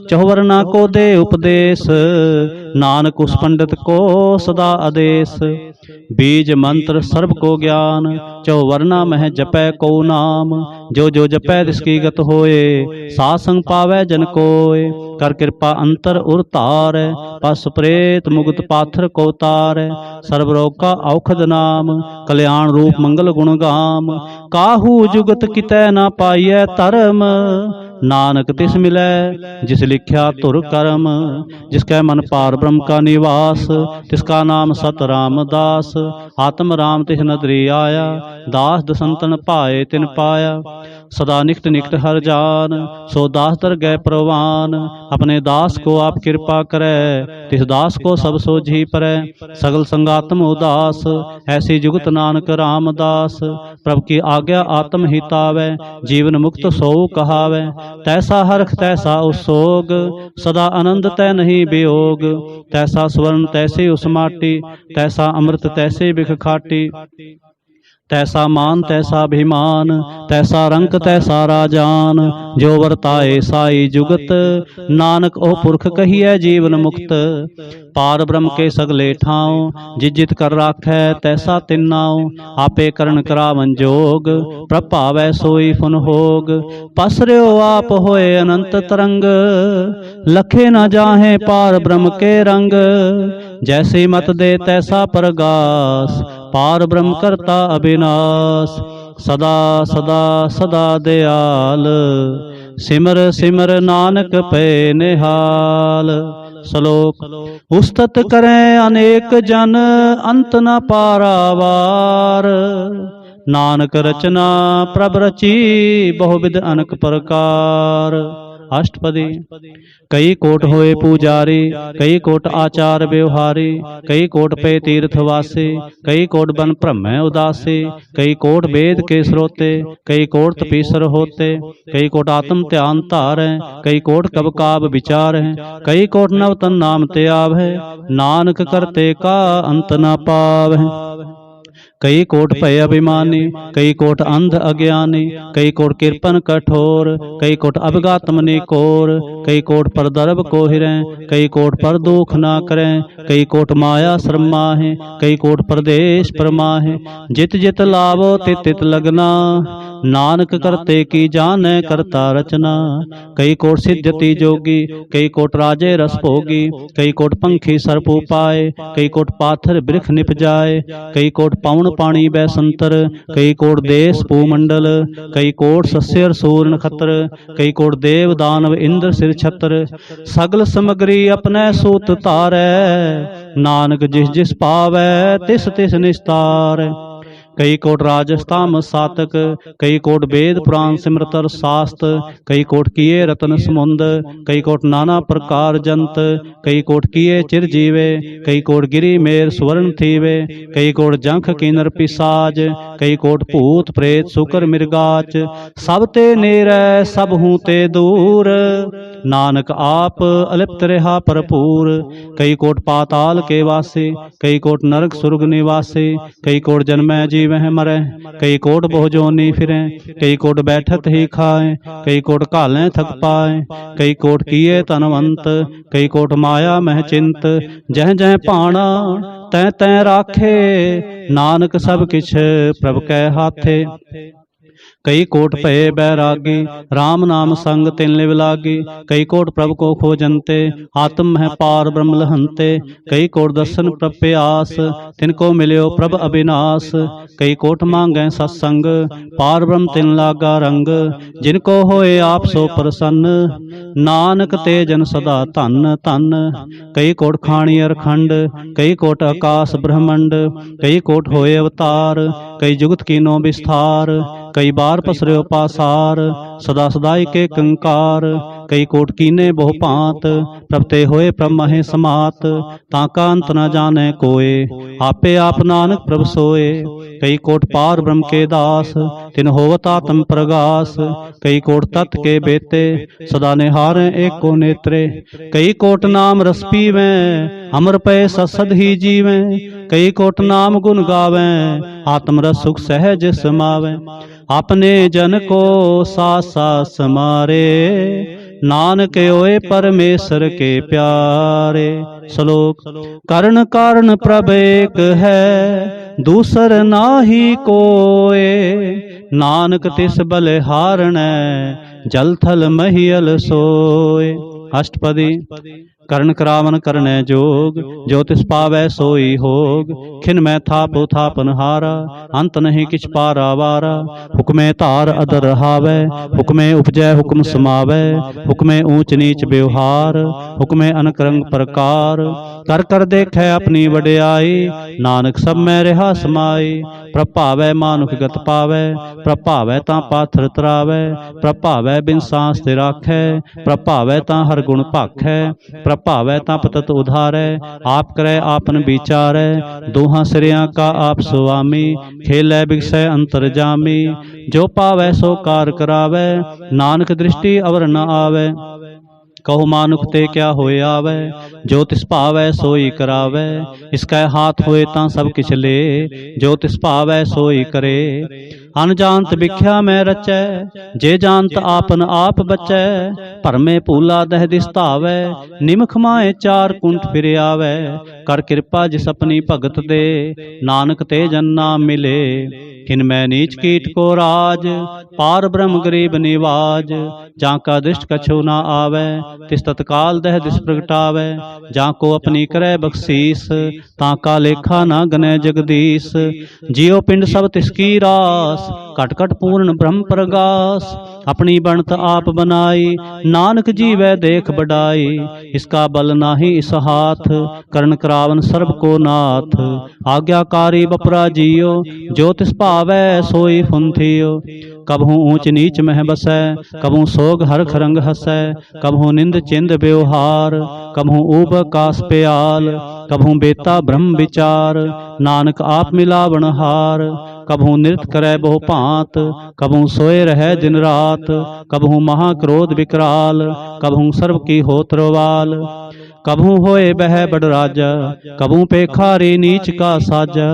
चहुवरना को दे उपदेश, नानक उस पंडित को सदा आदेश, बीज मंत्र सर्व को ज्ञान, चहुवरना मह जपै को नाम, जो जो जपै तिसकी गत होए, साध संग पावै जन कोय, कर कृपा अंतर उर तार, पस प्रेत मुगत पाथर को तार, सर्व रोग का औखद नाम, कल्याण रूप मंगल गुण गाम, काहू जुगत कितै ना पाइयै धर्म, नानक तिस मिलै जिस लिख्या धुर कर्म, जिसकै मन पार ब्रह्म का निवास, तिसका नाम सत रामदास, आत्म राम तिस नदरी आया, दास दसंतन पाए तिन पाया, सदा निकट निकट हर जान, सो दास दर गए प्रवान, अपने दास को आप कृपा करे, तिस दास को सब सोझी परै, सगल संगात्म उदास, ऐसी जुगत नानक रामदास, प्रभु की आज्ञा आत्म हितावै, जीवन मुक्त सो कहावै, तैसा हरख तैसा उसोग, सदा आनंद तै नहीं वियोग, तैसा स्वर्ण तैसे उस माटी, तैसा अमृत तैसे बिख खाटी, तैसा मान तैसा अभिमान, तैसा रंक तैसा राजान, जो वर्ताए साई जुगत, नानक ओ पुरख कहिए जीवन मुक्त, पार ब्रह्म के सगले ठाव, जिजित कर राखै तैसा तिन्नाव, आपे करण करावन जोग, प्रभावै सोई फुन होग, पसर्यो आप होए अनंत तरंग, लखे न जाहे पार ब्रह्म के रंग, जैसे मत दे तैसा प्रगास, पार ब्रह्म करता अविनाश, सदा सदा सदा दयाल, सिमर सिमर नानक पे निहाल। श्लोक। उस्तत करें अनेक जन अंत न पारावार, नानक रचना प्रभ रची बहुविध अनक प्रकार। अष्टपदी। कई कोट होए पुजारी, कई कोट आचार व्यवहारी, कई कोट पे तीर्थवासी, कई कोट बन ब्रह्म उदासी, कई कोट वेद के श्रोते, कई कोट तपीसर होते, कई कोट आत्म ध्यान धार है, कई कोट कब काब विचार है, कई कोट नवतन नाम त्याव है, नानक करते का अंत न पाव है। कई कोट भय अभिमानी, कई कोट अंध अज्ञानी, कई कोट किरपन कठोर, कई कोट अवगातम निकोर, कई कोट पर दर्भ को हिरें, कई कोट पर दुख ना करें, कई कोट माया श्रमा है, कई कोट प्रदेश परमाहे, जित जित लाभो तित तित लगना, नानक करते की जाने करता रचना। कई कोट सिद्धति जोगी, कई कोट राजे रस भोगी, कई कोट पंखी सर्प उपाय, कई कोट पाथर वृक्ष निप जाए, कई कोट पवन पानी बैसंतर, कई कोट देश भूमंडल, कई कोट सस्यर सूर नक्षत्र, कई कोट देव दानव इंद्र सिर छत्र, सगल समग्री अपने सूत तारै, नानक जिस जिस पावै तिस तिस निस्तार। कई कोट राजस्थाम सातक, कई कोट वेद पुराण सिमरतर शास्त्र, कई कोट किए रतन समुंद, कई कोट नाना प्रकार जंत, कई कोट किए चिरजीवे, कई कोट गिरी मेर सुवर्ण थीवे, कई कोट जंख किन्नर पिसाज, कई कोट भूत प्रेत सुकर मृगाच, सब ते नेरै सब हूँ ते दूर, नानक आप अलिप्त रहा भरपूर। कई कोट पाताल के वासी, कई कोट नरक सुर्ग निवासी, कई कोट जन्मै जीव जीवह मरै। कई कोट बहु जोनी फिरें, कई कोट बैठत ही खाएं, कई कोट घालें थक पाएं, कई कोट किए धनवंत, कई कोट माया मह चिंत। जह जह भाणा तैं तैं राखे, नानक सब किछ प्रभ कै हाथे। कई कोट भये बैरागी, राम नाम संग तिन लिव लागी। कई कोट प्रभु को खोजनते, आत्म है पार ब्रह्म लहंते। कई कोट दर्शन प्रभ प्यास, तिनको मिल्यो प्रभ अविनाश। कई कोट मांगै सत्संग, पार ब्रह्म तिन लागा रंग। जिनको होए आप सो प्रसन्न, नानक ते जन सदा धन धन। कई कोट खाणी अरखंड, कई कोट आकाश ब्रह्मंड। कई कोट होए अवतार, कई जुगत कीनो विस्तार। कई बार पसर्यो पासार, सदा सदाई के कंकार। कई कोट कीने बहु भांत, प्रभ ते होए प्रभ महे समात। ताका अंत न जाने कोय, आपे आप नानक प्रभ सोए। कई कोट पार ब्रह्म के दास, तिन होवत आत्म प्रगास। कई कोट तत् के बेते, सदा निहारें एको नेत्रे। कई कोट नाम रस पीवें, अमर पै ससद ही जीवें। कई कोट नाम गुण गावें, आत्म रस सुख सहज समावें। अपने जन को सासा समारे, नानक होए परमेश्वर के प्यारे। श्लोक। करण कारण प्रभ एक है, दूसर नाहि कोय। नानक तिस बलिहारणै, जल थल महियल सोय। अष्टपदी। करण करावन करनै जोग, जो तिस पावै सोई होग। खिन मैं थाप थापन हारा, अंत नहीं किछ पारा वारा। हुक्मे धार अदर रहावै, हुक्मे उपजै हुक्म समावै। हुक्मे ऊंच नीच व्यवहार, हुक्मे अनक रंग प्रकार। कर कर देखै अपनी वड्याई, नानक सब मैं रहा समाई। प्रभावै मानुख गत पावै, प्रभावै तां पाथर तरावै। प्रभावै बिन सांस ते राखै, प्रभावै तां हर गुण भाखै। प्रभावै तां पतत उधारै, आप करै आपन विचारै। दोहां सिरियां का आप सुआमी, खेलै बिगसै अंतर जामी। जो पावै सो कार करावै, नानक दृष्टि अवर न आवै। कहो मानुख ते क्या होए आवै, जो तिस भावै सोई करावै। इसकै हाथ होए तां सब किछ ले, जो तिस भावै सोई करे। अनजानत बिख्या मैं रचै, जे जानत आपन आप बचै। भरमे भूला दह दिस धावै, निमख माए चार कुंठ फिर आवै। कर कृपा जिस अपनी भगत दे, नानक ते जन नाम मिले। खिन मैं नीच कीट को राज, पार ब्रह्म गरीब निवाज। जाका दृष्ट कछु ना आवै, तिस तत्काल दह दिस प्रगटावै। जाको अपनी करे बख्शीस, ताका लेखा ना गनै जगदीश। जियो पिंड सब तिसकी रास, घट घट पूर्ण ब्रह्म प्रगास। अपनी बनत आप बनाई, नानक जीवै देख बढ़ाई। इसका बल नाही इस हाथ, करण करावन सर्ब को नाथ। आज्ञाकारी बपरा जियो, जो तिस भावै सोई फुंथियो। कबहू ऊंच नीच मह बसै, कबहू सोग हरख रंग हसै। कबहू निंद चिंद व्यवहार, कबहू ऊब कास प्याल। कबहू बेता ब्रह्म विचार, नानक आप मिलावन हार। कबहू नृत्य करे बहु भांत, कबहू सोए रहे दिन रात। कबहू महाक्रोध विकराल, कबहू सर्व की होत रवाल। कबहू होए बह बड़ राजा, कबहू पेखारी नीच का साजा।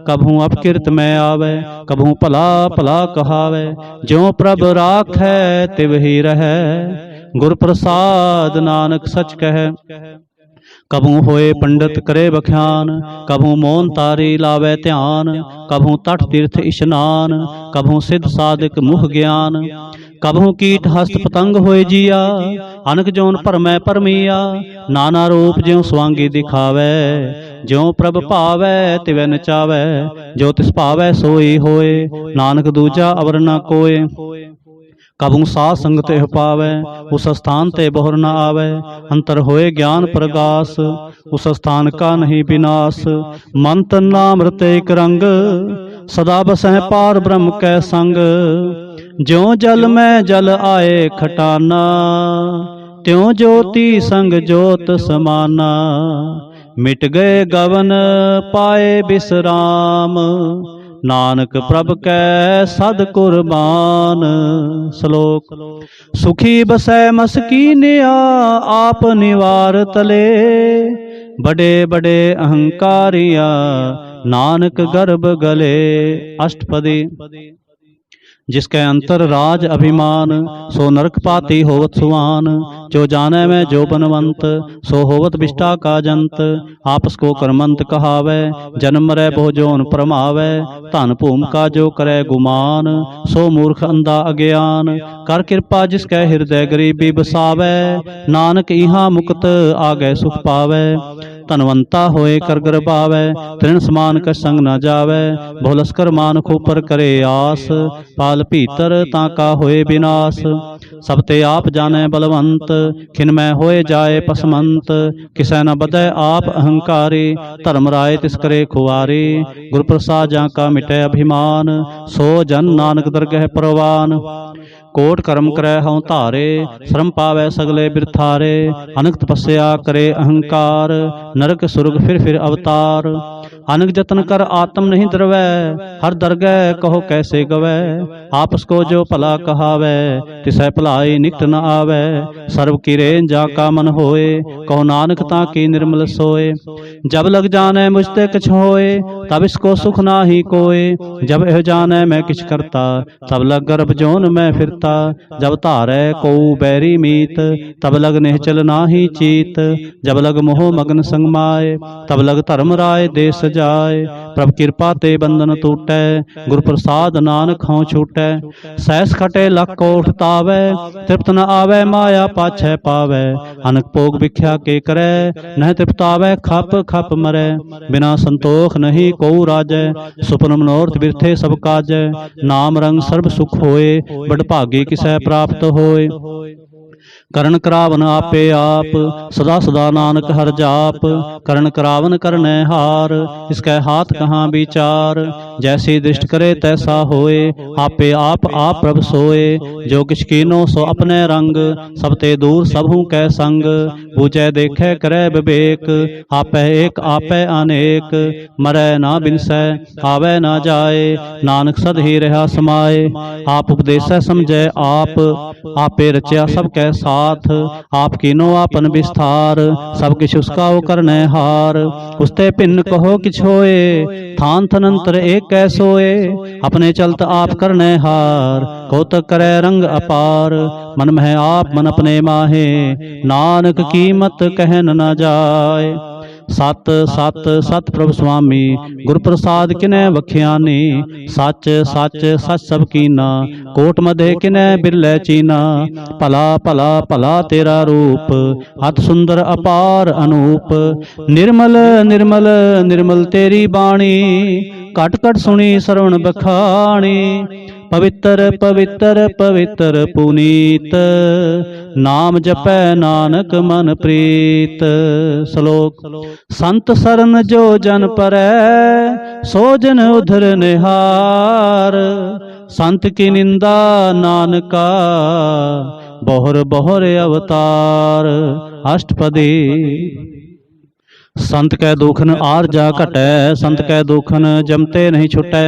कबहू अपकिरत में आवे, कबहू भला भला कहावे। ज्यों प्रभ राखै तिवहि रहै, गुर प्रसाद नानक सच कह। कबहू होए पंडित करे बख्यान, कबहू मौन तारी लावे ध्यान। कबहू तट तीर्थ इशनान, कबहू सिद्ध साधक मुख ज्ञान। कबहू कीट हस्त पतंग होए जिया, अनक जोन भरमै परमिया। नाना रूप ज्यों स्वांगी दिखावै, ज्यों प्रभ भावै तिवै नचावै। जो तिस भावै सोई होए, नानक दूजा अवर न कोय। कबहू साध संग ते पावै, उस स्थान ते बोहर न आवै। अंतर होए ज्ञान प्रगास, उस स्थान का नहीं विनाश। मन तन नाम रत एक रंग, सदा बसै पार ब्रह्म कै संग। ज्यों जल में जल आए खटाना, त्यों ज्योति संग ज्योत समाना। मिट गए गवन पाए विश्राम, नानक प्रभ कै सद कुर्बान। श्लोक। सुखी बसै मस्कीनिया, आप निवार तले। बड़े बड़े अहंकारिया, नानक गर्भ गले। अष्टपदी। जिसके अंतर राज अभिमान, सो नरक पाती होवत सुवान। जो जाने में जो बनवंत, सो होवत विष्ठा का जंत। आपस को कर्मंत कहावै, जन्म मरै बहु जोन परमावै। धन भूम का जो करे गुमान, सो मूर्ख अंधा अज्ञान। कर कृपा जिसके हृदय गरीबी बसावै, नानक इहाँ मुक्त आगे सुख पावै। धनवंता होए कर गर्भावै, तृण समान का संग न जावै। भोलस्कर मान खूपर करे आस, पाल भीतर ताका होए विनाश। सब ते आप जाने बलवंत, खिन में होए जाए पसमंत। किसै न बदै आप अहंकारी, धर्म राय तिस करे खुआरी। गुरु प्रसाद जा का मिटे अभिमान, सो जन नानक दरगह परवान। कोट कर्म करे हऊँ धारे, श्रम पावै सगले बिरथारे। अनक तपस्या करे अहंकार, नरक सुरग फिर अवतार। अनक जतन कर आत्म नहीं द्रवै, हर दरगह कहो कैसे गवै। आपस को जो भला कहावै, तिसै भलाई निकट न आवै। सर्व किरे जाका मन होए, कहो नानक ताकी निर्मल सोए। जब लग जाने मुझते किछ होए, तब इसको सुख नाही कोय। जब एह जाने मैं किछ करता, तब लग गर्भ जोन में फिरता। जब धारै को बैरी मीत, तब लग निश्चल नाही चीत। जब लग मोह मगन संग माए, तब लग धर्म राय देश जाए। प्रभ कृपा ते बंधन टूटै, गुर प्रसाद नानक हों छूटै। सहस खटे लख कोठ तावै, तृप्त न आवै माया पाछै पावै। अनक भोग भिख्या के करै, नह तृप्त आवै खप खप मरै। बिना संतोख नहीं को राजै, सुपन मनोरथ बिरथे सब काजै। नाम रंग सर्ब सुख होए, बड़ भागी किसै प्राप्त होए। करण करावन आपे आप, सदा सदा नानक हर जाप। करण करावन करनै हार, इसकै हाथ कहाँ विचार। जैसी दृष्ट करे तैसा होए, आपे आप प्रभ सोए। जो किछ कीनो सो अपने रंग, सब ते दूर सबहू कै संग। बूझै देखे करे विवेक, आपै एक आपै अनेक। मरै ना बिनसै आवे ना जाए, नानक सद ही रहा समाए। आप उपदेसै समझै आप, आपे रचया सब कै साथ। आप कीनो आपन विस्तार, सब किछ उसका ओ करनै हार। उसते भिन्न कहो किछ होए, थान थनंतर एक कै सोए। अपने चलत आप करनै हार, कौतक करे रंग अपार। मन में आप मन अपने माहे, नानक कीमत कहन न जाए। सत सत सत प्रभु स्वामी, गुर प्रसाद किनै वख्यानी। सच सच सच सब कीना, कोट मधे किनै बिरलै चीना। भला भला भला तेरा रूप, अति सुंदर अपार अनूप। निर्मल निर्मल निर्मल तेरी बाणी, घट घट सुनी श्रवण बखाणी। पवित्र पवित्र पवित्र पुनीत, नाम जपै नानक मन प्रीत। श्लोक। संत सरन जो जन परै, सो जन उधर निहार। संत की निंदा नानका, बहुर बहुर अवतार। अष्टपदी। संत कै दुखन आर जा घटै, संत कै दुखन जमते नहीं छुटै।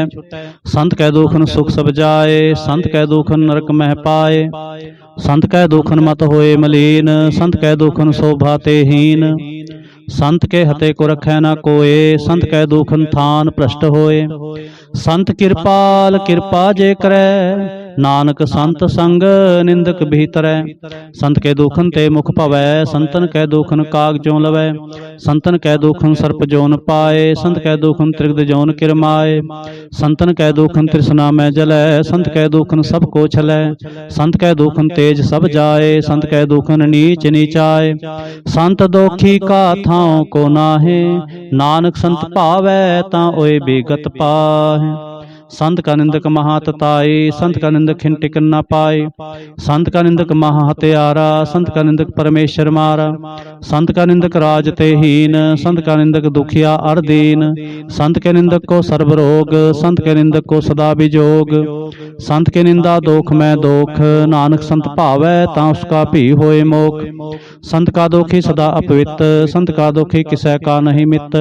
संत कै दुखन सुख सब जाए, संत कै दुखन नरक मह पाए। संत कै दुखन मत होए मलीन, संत कै दुखन शोभा ते हीन। संत के हते को रखै न कोय, संत कै दुखन थान भ्रष्ट होए। संत कृपाल कृपा जे करै, नानक संत संग निंदक भीतरै। संत के दुखन ते मुख भवै, संतन कै दुखन काग जो लवै। संतन कै दुखन सर्प जोन पाए, संत कै दुखन त्रिगद जोन किरमाए। संतन कै दुखन तृष्णा में जलै, संत कै दुखन सब को छलै। संत कै दुखन तेज सब जाए, संत कै दुखन नीच नीचाए। संत दोखी का थाओ को नाहे, नानक संत पावै तां ओए बेगत पाहे। संत का निंदक महातताई, संत का निंदक खिन टिकन न पाए। संत का निंदक महा हत्यारा, संत का निंदक परमेश्वर मारा। संत का निंदक राज ते हीन, संत का निंदक दुखिया अर दीन। संत के निंदक को सर्व रोग, संत के निंदक को सदा विजोग। संत के निंदा दोख में दोख, नानक संत भावै तां उसका भी होए मोख। संत का दोखी सदा अपवित्र, संत का दोखी किसै का नहीं मित।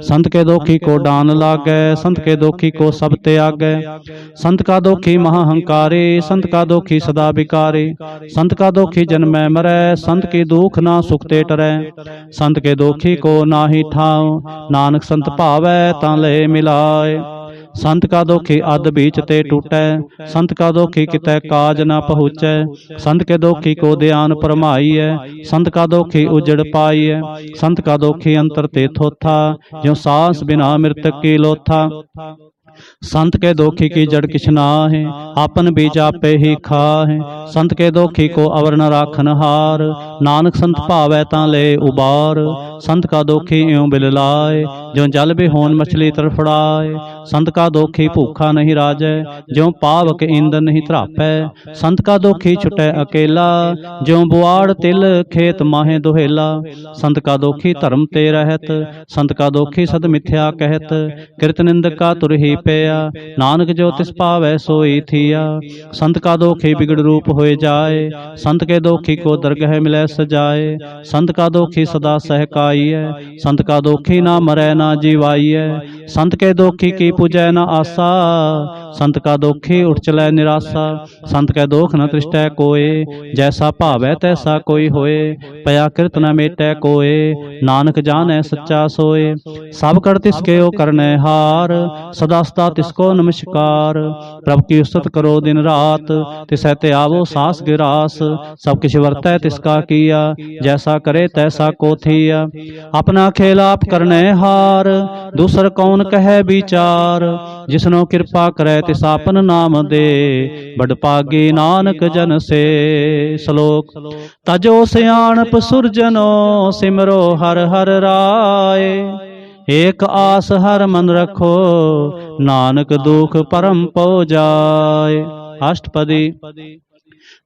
संत के दोखी को डान लागै, संत के दोखी को सब त्याग। आगे। संत का दोखी महाहंकारी, संत का दोखी सदा बिकारी। संत का दोखी जन्मै मरै, संत की दुख ना सुखते टरै। संत के दोखी को नाहि ठाव, नानक संत भावै तां ले मिलाए। संत का दोखी अध बीच ते टूटै, संत का दोखी कितै काज न पहुँचै। संत के दोखी को ध्यान परमाईऐ, संत का दोखी उजड़ पाईऐ। संत का दोखी अंतर ते थोथा, ज्यों सांस बिना मृतक की लोथा। संत के दोखी की जड़ किछ नाहि, आपन बीज आपे ही खाहे। संत के दोखी को अवर न राखन हार, नानक संत भावै तां ले उबार। संत का दोखी यूं बिल लाए, ज्यों जल बिहोन मछली तड़फड़ाए। संत का दोखी भूखा नहीं राजै, ज्यों पावक ईंधन नहीं त्रापै। संत का दोखी छुटै अकेला, ज्यों बुआड़ तिल खेत माहे दुहेला। संत का दोखी धर्म ते रहत, संत का दोखी सद मिथ्या कहत। कृत निंदक का तुर ही पया, नानक जो तिस पावै सोई थिया। संत का दोखी बिगड़ रूप होए जाए, संत के दोखी को दरगह मिलै सजाए। संत का दोखी सदा सहकाई है, संत का दोखी ना मरै ना जीवाई है। संत के दोखी की पूजै न आसा, संत का दोखी उठ चलै निराशा। संत के दोख न तृष्टै कोय, जैसा भावै तैसा कोई होए। पया कृत न मेटै कोय, नानक जानै सच्चा सोए। सब कर तिसके ओ करनै हार, सदा सदा तिसको नमस्कार। प्रभु की उस्तत करो दिन रात, तिसै ते आवो सास गिरास। सब किछ वर्तै तिसका किया, जैसा करे तैसा को थिया। अपना खेल आप करनै हार, दूसर कौन कहे विचार। जिसनो कृपा करे तिस आपन नाम दे, बड़ पागी नानक जन से। श्लोक। तजो सियाणप सुरजनो, सिमरो हर हर राय। एक आस हर मन रखो, नानक दुख परम पौ जाय। अष्टपदी।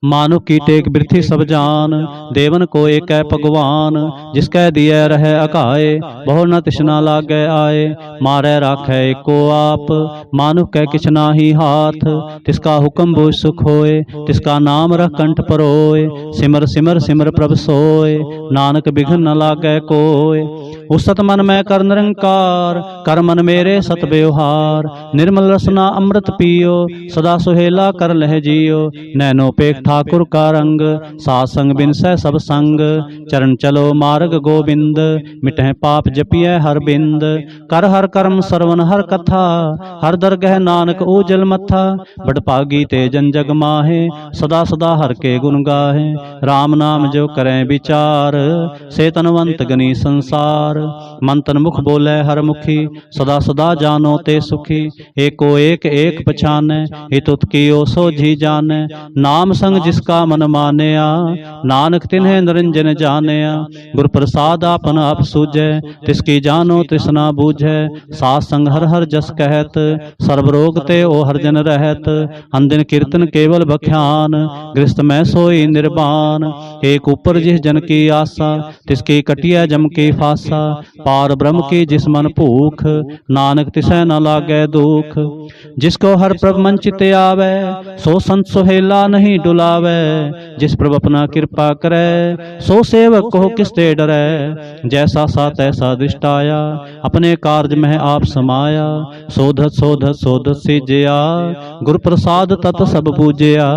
मानुख की टेक बिरथी सब जान, देवन को एक है भगवान। जिसकै दिए रहे अकाए, बहु न तिसना लागे आए। मारै राखै एको आप, मानुख कै किछ नाहि हाथ। तिसका हुक्म बुझ सुख होए, तिसका नाम रख कंठ परोए। सिमर सिमर सिमर प्रभ सोए, नानक बिघन न लागे कोय। उसत मन मैं कर निरंकार, कर मन मेरे सत व्यवहार। निर्मल रसना अमृत पियो, सदा सुहेला कर लह जियो। नैनो पेख ठाकुर का रंग, सात संग बिन सै सब संग। चरण चलो मार्ग गोविंद, मिटह पाप जपिय हर बिंद। कर हर कर्म सरवन हर कथा, हर दरगह नानक ऊजल मथा। बड़ पागी ते जन जग माहे, सदा सदा हर के गुण गाहे। राम नाम जो करें विचार, से तनवंत गनी संसार। मन तन मुख बोले हर मुखी, सदा सदा जानो ते सुखी। एको एक एक पछानै, हित उत कियो सोझी जानै। नाम संग जिसका मन मानया, नानक तिन्हें निरंजन जानिया। गुर प्रसाद आपन आप सूझै, तिसकी जानो तृष्णा बूझै। सात संग हर हर जस कहत, सर्व रोग ते ओ हरजन रहत। अंदिन कीर्तन केवल बख्यान, गृहस्थ में सोई निर्वाण। एक ऊपर जिस जन की आशा, तिसकी कटिया जम की फासा। पार ब्रह्म की जिस मन भूख, नानक तिसै न लागै दुख। जिसको हर प्रभ मन चित आवे, सो संत सुहेला नहीं डुलावे। जिस प्रभु अपना कृपा करे, सो सेवक को किसते डरै। जैसा सा तैसा दृष्टाया, अपने कार्य में आप समाया। शोधत शोधत शोधत सिजया, गुर प्रसाद तत सब बूझया।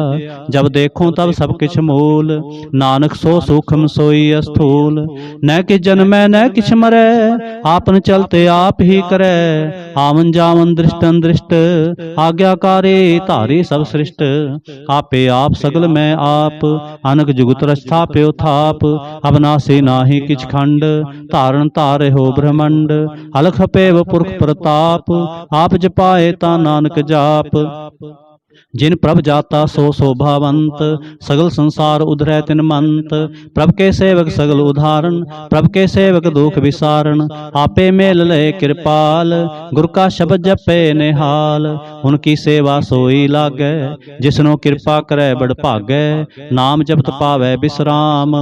जब देखो तब सब किछ मूल, नानक सो सूक्ष्म सोई स्थूल। न कि जन्मै न किछ मरै, आपन चलते आप ही करे। आवन जावन दृष्टन दृष्ट, आज्ञाकारी धारी सब सृष्ट। आपे आप सगल में आप, अनक जुगत रस्थाप्यो थाप। अविनाशी नाहि किछ खंड, धारण धारे हो ब्रह्मंड। अलख पेव पुरख प्रताप, आप जपाए ता नानक जाप। जिन प्रभ जाता सो शोभावंत, सगल संसार उधरै तिन मंत। प्रभ के सेवक सगल उदाहरण, प्रभ के सेवक दुख विसारण। आपे मेल ले कृपाल, गुर का शब्द जपे निहाल। उनकी सेवा सोई लागै, जिसनो कृपा करे बड़ भागै। नाम जपत पावै विश्राम,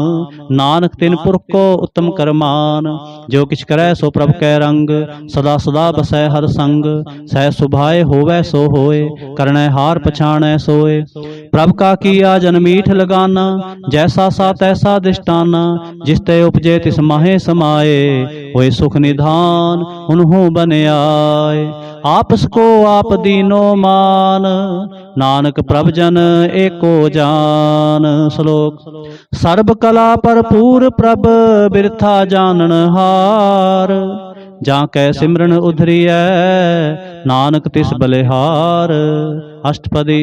नानक तिन पुरख को उत्तम करमान। जो किछ करे सो प्रभ कै रंग, सदा सदा बसै हर संग। सह सुभाए होवै सो होए, करणै हार पछाणै सोए। प्रभ का किया जन मीठ लगाना, जैसा सा तैसा दिष्टाना। जिस ते उपजे तिस माहे समाए, होए सुख निधान उन्हों बन आए। आपस को आप दीनो मान, नानक प्रभ जन एको जान। श्लोक। सर्ब कला भरपूर प्रभ, बिरथा जानन हार। जाकै सिमरन उधरियै, नानक तिस बलिहार। अष्टपदी।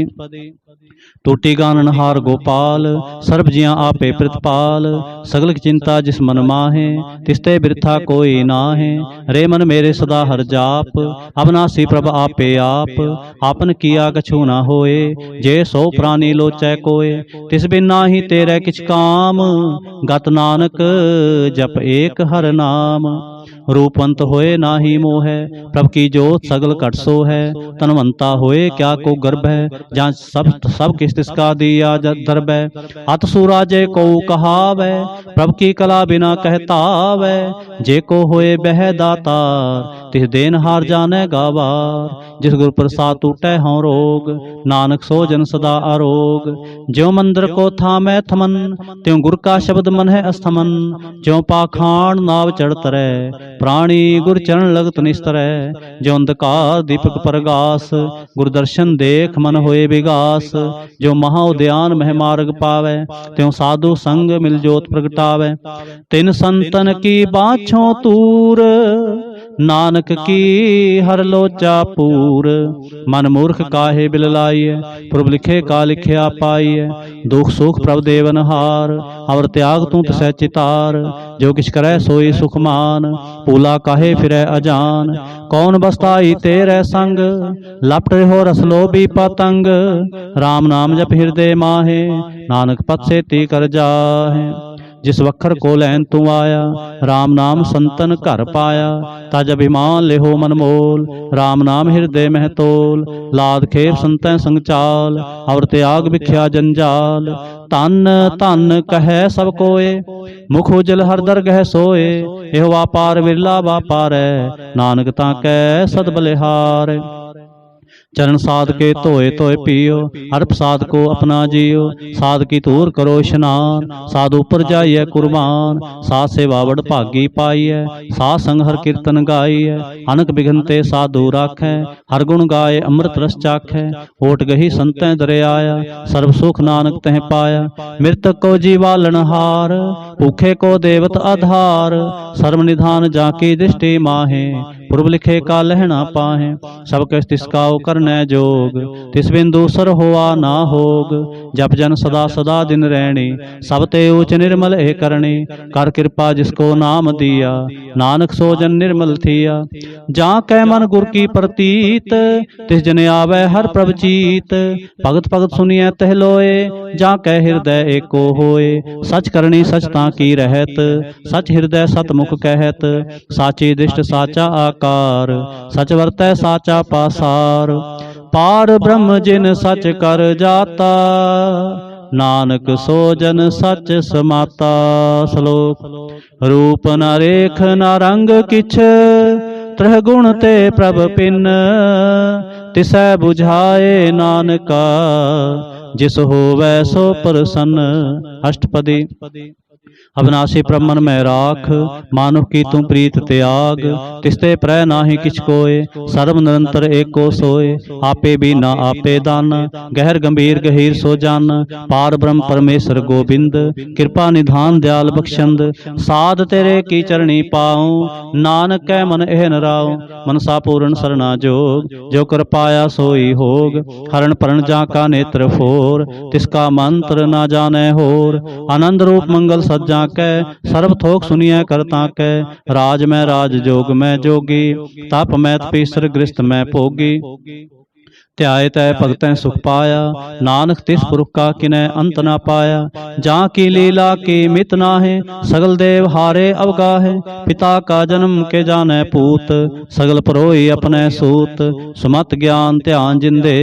टूटी गाननहार गोपाल, सर्ब जियां आपे प्रतिपाल। सगल की चिंता जिस मन माहे, तिसते बिरथा कोई नाहे। रे मन मेरे सदा हर जाप, अविनाशी प्रभ आपे आप। आपन किया कछु ना होए, जे सो प्राणी लोचै कोय। तिस बिन नाहि तेरे किछ काम, गत नानक जप एक हर नाम। रूपवंत होए नाहि मोह, प्रभ की जोत सगल घट सो है। तनवंता होए क्या को गर्भ है, जहाँ सब किस तिसका दिया दर्ब है। अत सुराजे को कहावै, प्रभ की कला बिना कहतावै। जे को होए बह दातार, तिस देन हार जाने गावार। जिस गुर प्रसाद टूटै हों रोग, नानक सो जन सदा आरोग। ज्यों मंदिर को थामै थमन, त्यों गुर का शब्द मन है अस्थमन। ज्यों पाखाण नाव चढ़ तरै, प्राणी गुर चरण लगत निस्तरै। जो अंधकार दीपक परगास, गुर दर्शन देख मन होए विगास। जो महाउद्यान मह मार्ग पावै, त्यों साधु संग मिल जोत प्रगटावै। तिन संतन की बाछों तूर, नानक की हर लोचा पूर। मन मूर्ख काहे बिल लाइय, प्रभु लिखे का लिखिया पाइय। दुख सुख प्रभ देवन हार, अवर त्याग तू तसै चितार। जो किछ करै सोई सुख मान, पूला काहे फिरै अजान। कौन बसताई तेरे संग, लपट हो रस लोभी पतंग। राम नाम जप हृदय माहे, नानक पथ से ती कर जाहे। जिस वखर को लैन तू आया, राम नाम संतन घर पाया। तज अभिमान लेहो मन मोल, राम नाम हृदय मह तोल। लाद खेप संतै संग चाल, और त्याग बिख्या जंजाल। तन तन कहे सब कोय, मुख उजल हर दरगह सोए। एहो वापार विरला वापारै, नानक ताकै सद बलिहार। चरण साध के धोए धोए पियो, हर प्रसाद को अपना जियो। साध की धूर करो स्नान, साध ऊपर जाइए कुर्बान। साध सेवा बड़ भागी पाइय, साध संग हर कीर्तन गाइय। अनक बिघनते साधु राखै, हर गुण गाए अमृत रस चाखै। ओट गही संतै दरियाया, सर्व सुख नानक तह पाया। मृतक को जीवालन हार, भूखे को देवत आधार। सर्व निधान जाकी दृष्टि माहे, पूर्व लिखे का लहना पाहे। सब कस तिसका करनै जोग, तिस बिन दूसर होआ ना होग। जप जन सदा सदा दिन रहनी, सब ते ऊच निर्मल ए करनी। कर कृपा जिसको नाम दिया, नानक सो जन निर्मल थिया। जा कै मन गुर की प्रतीत, तिस जन आवे हर प्रभ चीत। भगत भगत सुनिए तह लोए, जा कै हृदय एको होए। सच करनी सचता की रहत, सच हृदय सतमुख कहत। साची दृष्ट साचा आकार, सच वर्तै साचा पासार। पार ब्रह्म जिन सच कर जाता, नानक सो जन सच समाता। श्लोक। रूप न रेख न रंग किछ, त्रह गुण ते प्रभ पिन। तिसै बुझाए नानका, जिस होवै सो प्रसन्न। अष्टपदी। अविनाशी प्रभ मन में राख, मानुष की तू प्रीत त्याग। तिसते प्रह नाहि किछ कोय, सर्व निरंतर एको सोय। आपे भी ना आपे दान, गहर गंभीर गहीर सो जान। पार ब्रह्म परमेश्वर गोबिंद, कृपा निधान दयाल बख्शंद। साध तेरे की चरणी पाऊं, नानक कै मन एहन राऊं। मनसा पूर्ण सरना जोग, जो कर पाया सोई होग। हरण परण जाका नेत्र फोर, तिसका मंत्र ना जाने होर। आनंद रूप मंगल सज्जा कै, सर्व थोक सुनिए करता कै। राज में राज जोग में जोगी, तप में तपीसर गृहस्थ में भोगी। ध्याय तय भगतै सुख पाया, नानक तिस पुरख का किनै अंत ना पाया। जा की लीला की मित नाहे, सगल देव हारे अवगाहे। पिता का जन्म के जाने पूत, सगल परोई अपने सूत। सुमत ज्ञान ध्यान जिंदे,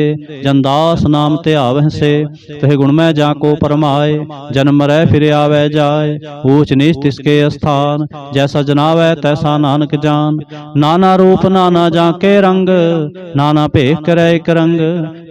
जनदास नाम ध्यावह से। तह गुण में जाको परमाए, जन्म मरै फिर आवे जाए। ऊच नीच तिसके स्थान, जैसा जनावै तैसा नानक जान। नाना रूप नाना जाके रंग, नाना भेख करे एक रंग,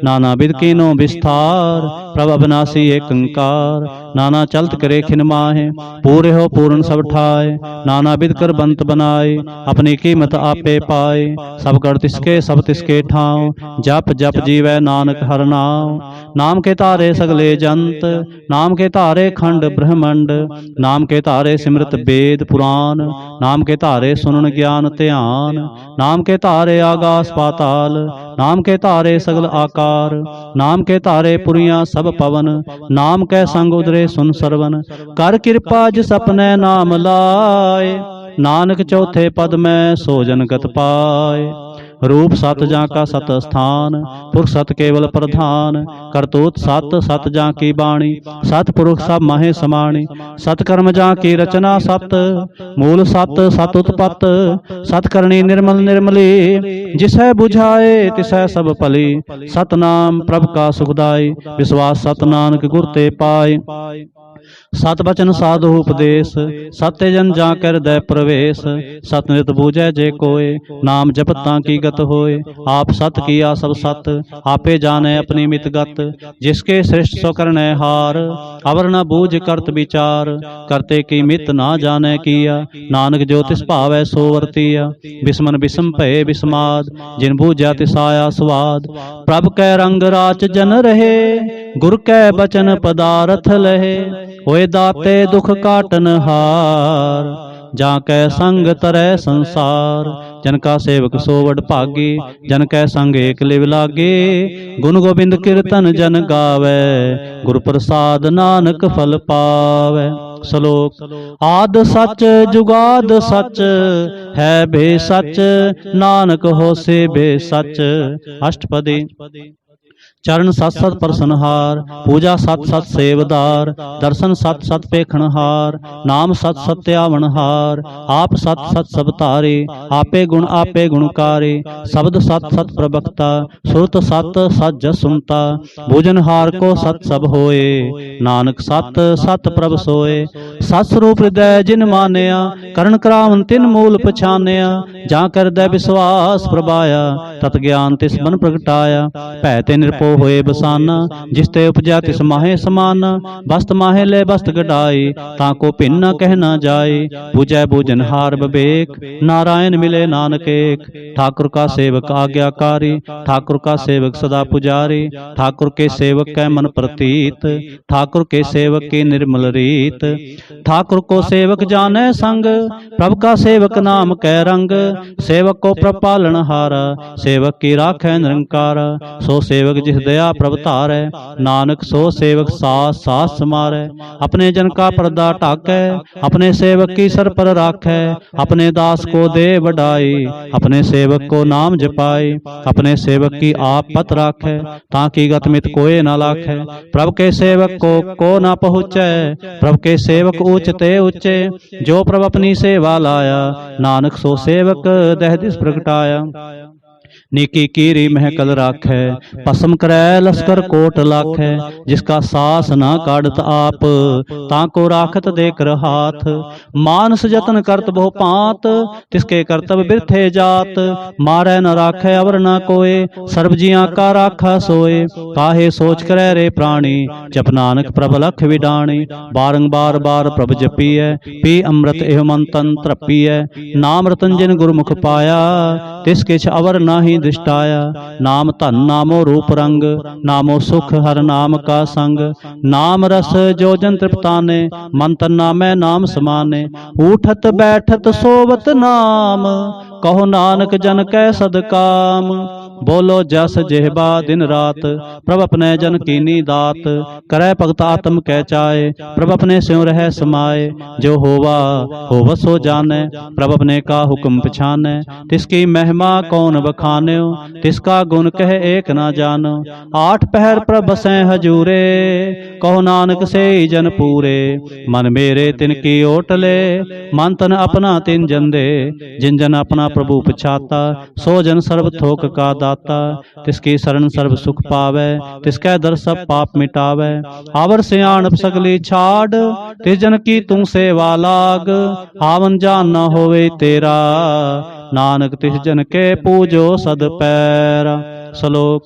नाना बिद कीनो विस्तार। प्रभ अविनाशी एक अंकार, नाना चलत करे खिन माहे। पूरे हो पूर्ण सब ठाए, नाना बिद कर बंत बनाए। अपनी कीमत आपे पाए, सब कर तिसके सब तिसके ठाव। जप जप जीवै नानक हर नाम, नाम के तारे सगले जंत। नाम के तारे खंड ब्रह्मंड, नाम के तारे सिमरत वेद पुराण। नाम के तारे सुनन ज्ञान ध्यान, नाम के तारे आकाश पाताल। नाम के तारे सगल आकार, नाम के तारे पुरियां सब पवन। नाम कै संग उदरे सुन सरवन, कर कृपा जिस अपने नाम लाए। नानक चौथे पद में सो जन गत पाए। रूप सत जा का सत स्थान, पुरख सत केवल प्रधान। करतूत सत सत जा की बाणी, सतपुरुष सब माहे समाणी। सतकर्म जा की रचना सत, मूल सत सत उत्पत। सतकरणी निर्मल निर्मली, जिसै बुझाए तिसै सब भली। सतनाम प्रभु का सुखदाई, विश्वास सत नानक गुर ते पाए। सत बचन साधु उपदेश, सत्य जन जा कर दय प्रवेश। सतनित बूझै जे कोय, नाम जपत ताकी गत होय। आप सत किया सब सत, आपे जाने अपनी मित गत। जिसके श्रेष्ठ सो करने हार, अवर न बूझ करत विचार। करते की मित ना जाने किया, नानक जो तिस भावै सो वर्तिया। बिस्मन बिसम भय बिस्माद, जिन बूझा तिस आया स्वाद। प्रभ कै रंग राच जन रहे, गुर कै बचन पदारथ लहे। होए दाते दुख काटन हार, जाकै संग तरह संसार। जन का सेवक सो वड भागी, जन कै संग एक लिव लागे। गुण गोबिंद कीर्तन जन गावै, गुर प्रसाद नानक फल पावै। श्लोक। आद सच जुगाद सच, है बे सच। नानक होसे बे सच। अष्टपदी। चरण सत सत प्रसनहार, पूजा सत सत सेवदार। दर्शन सत सत पेखणहार, नाम सत सत्यावनहार। आप सत सत सब तारे, आपे गुणकारी। शब्द सत सत प्रवक्ता, सुरत सत सत जस सुनता। भोजनहार को सत सब होए, नानक सत सत प्रभ सोए। सत स्वरूप हृदय जिन मानया, करण करावन तिन मूल पछानया। जा कर दय विश्वास प्रभाया, तत ज्ञान तिस मन प्रगटाया। भै ते निरपो होए बसाना, जिस ते उपजा तिस माहे समाना। बस्त माहे ले बस्त गडाई, ताको भिन्न न कह न जाए। बुझै बुझनहार विवेक, नारायण मिले नानक एक। ठाकुर का सेवक आज्ञाकारी, ठाकुर का सेवक सदा पुजारी। ठाकुर के सेवक कै मन प्रतीत, ठाकुर के सेवक की निर्मल रीत। ठाकुर को सेवक जाने संग, प्रभु का सेवक नाम कै रंग। सेवक को प्रभ पालन हारा, सेवक की राखै निरंकार। सो सेवक जिस दया प्रभ धारै, नानक सो सेवक सास सास समारै। अपने जन का पर्दा ढाकै, अपने सेवक की सर पर राखै। अपने दास को दे बढ़ाई, अपने सेवक को नाम जपाई। अपने सेवक की आप पत राखै, ताकि गतमित कोय न लाखै। प्रभु के सेवक को न पहुँचै, प्रभु के सेवक ऊंच ते ऊंचे। जो प्रभु अपनी सेवा लाया, नानक सो सेवक दह दिस प्रगटाया। नीकी कीरी महकल राखै, पसम करै लश्कर कोट लाखै। जिसका सास न काढ़त आप, ताको राखत देकर हाथ। मानस जतन करत बहु पात, तिसके कर्तव्य बिरथे जात। मारै न राखै अवर न कोय, सर्व जियां का राखा सोए। काहे सोच करै रे प्राणी, जप नानक प्रभ लख विडाणी। बारंबार बार प्रभ जपियै, पी अमृत एह मन तन त्रपियै। नाम रतन जिन गुरमुख पाया, तिस किछ अवर नाही दृष्टाया। नाम धन नामो रूप रंग, नामो सुख हर नाम का संग। नाम रस जो जन तृप्ताने, मन तन नामै नाम समाने। उठत बैठत सोवत नाम, कहो नानक जन कै सदकाम। बोलो जस जेहबा दिन रात, प्रभ अपने जन कीनी दात। करै भगत आत्म कै चाए, प्रभ अपने स्यों रह समाए। जो होवा होवत सो जाने, प्रभ अपने का हुक्म पछाने। तिसकी महिमा कौन बखान्यो, तिसका गुण कह एक ना जानो। आठ पहर प्रभ बसै हजूरे, कहो नानक से जन पूरे। मन मेरे तिनकी ओटले, मन तन अपना तिन जन दे। जिन जन अपना प्रभु पछाता, सो जन सर्व थोक का दाता। तिसकी शरण सर्व सुख पावै, तिसकै दर सब पाप मिटावै। आवर सियाणप सगली छाड़, तिस जन की तू सेवा लाग। हावन जान न होवे तेरा, नानक तिस जन के पूजो सद पैरा। ਸ਼ਲੋਕ।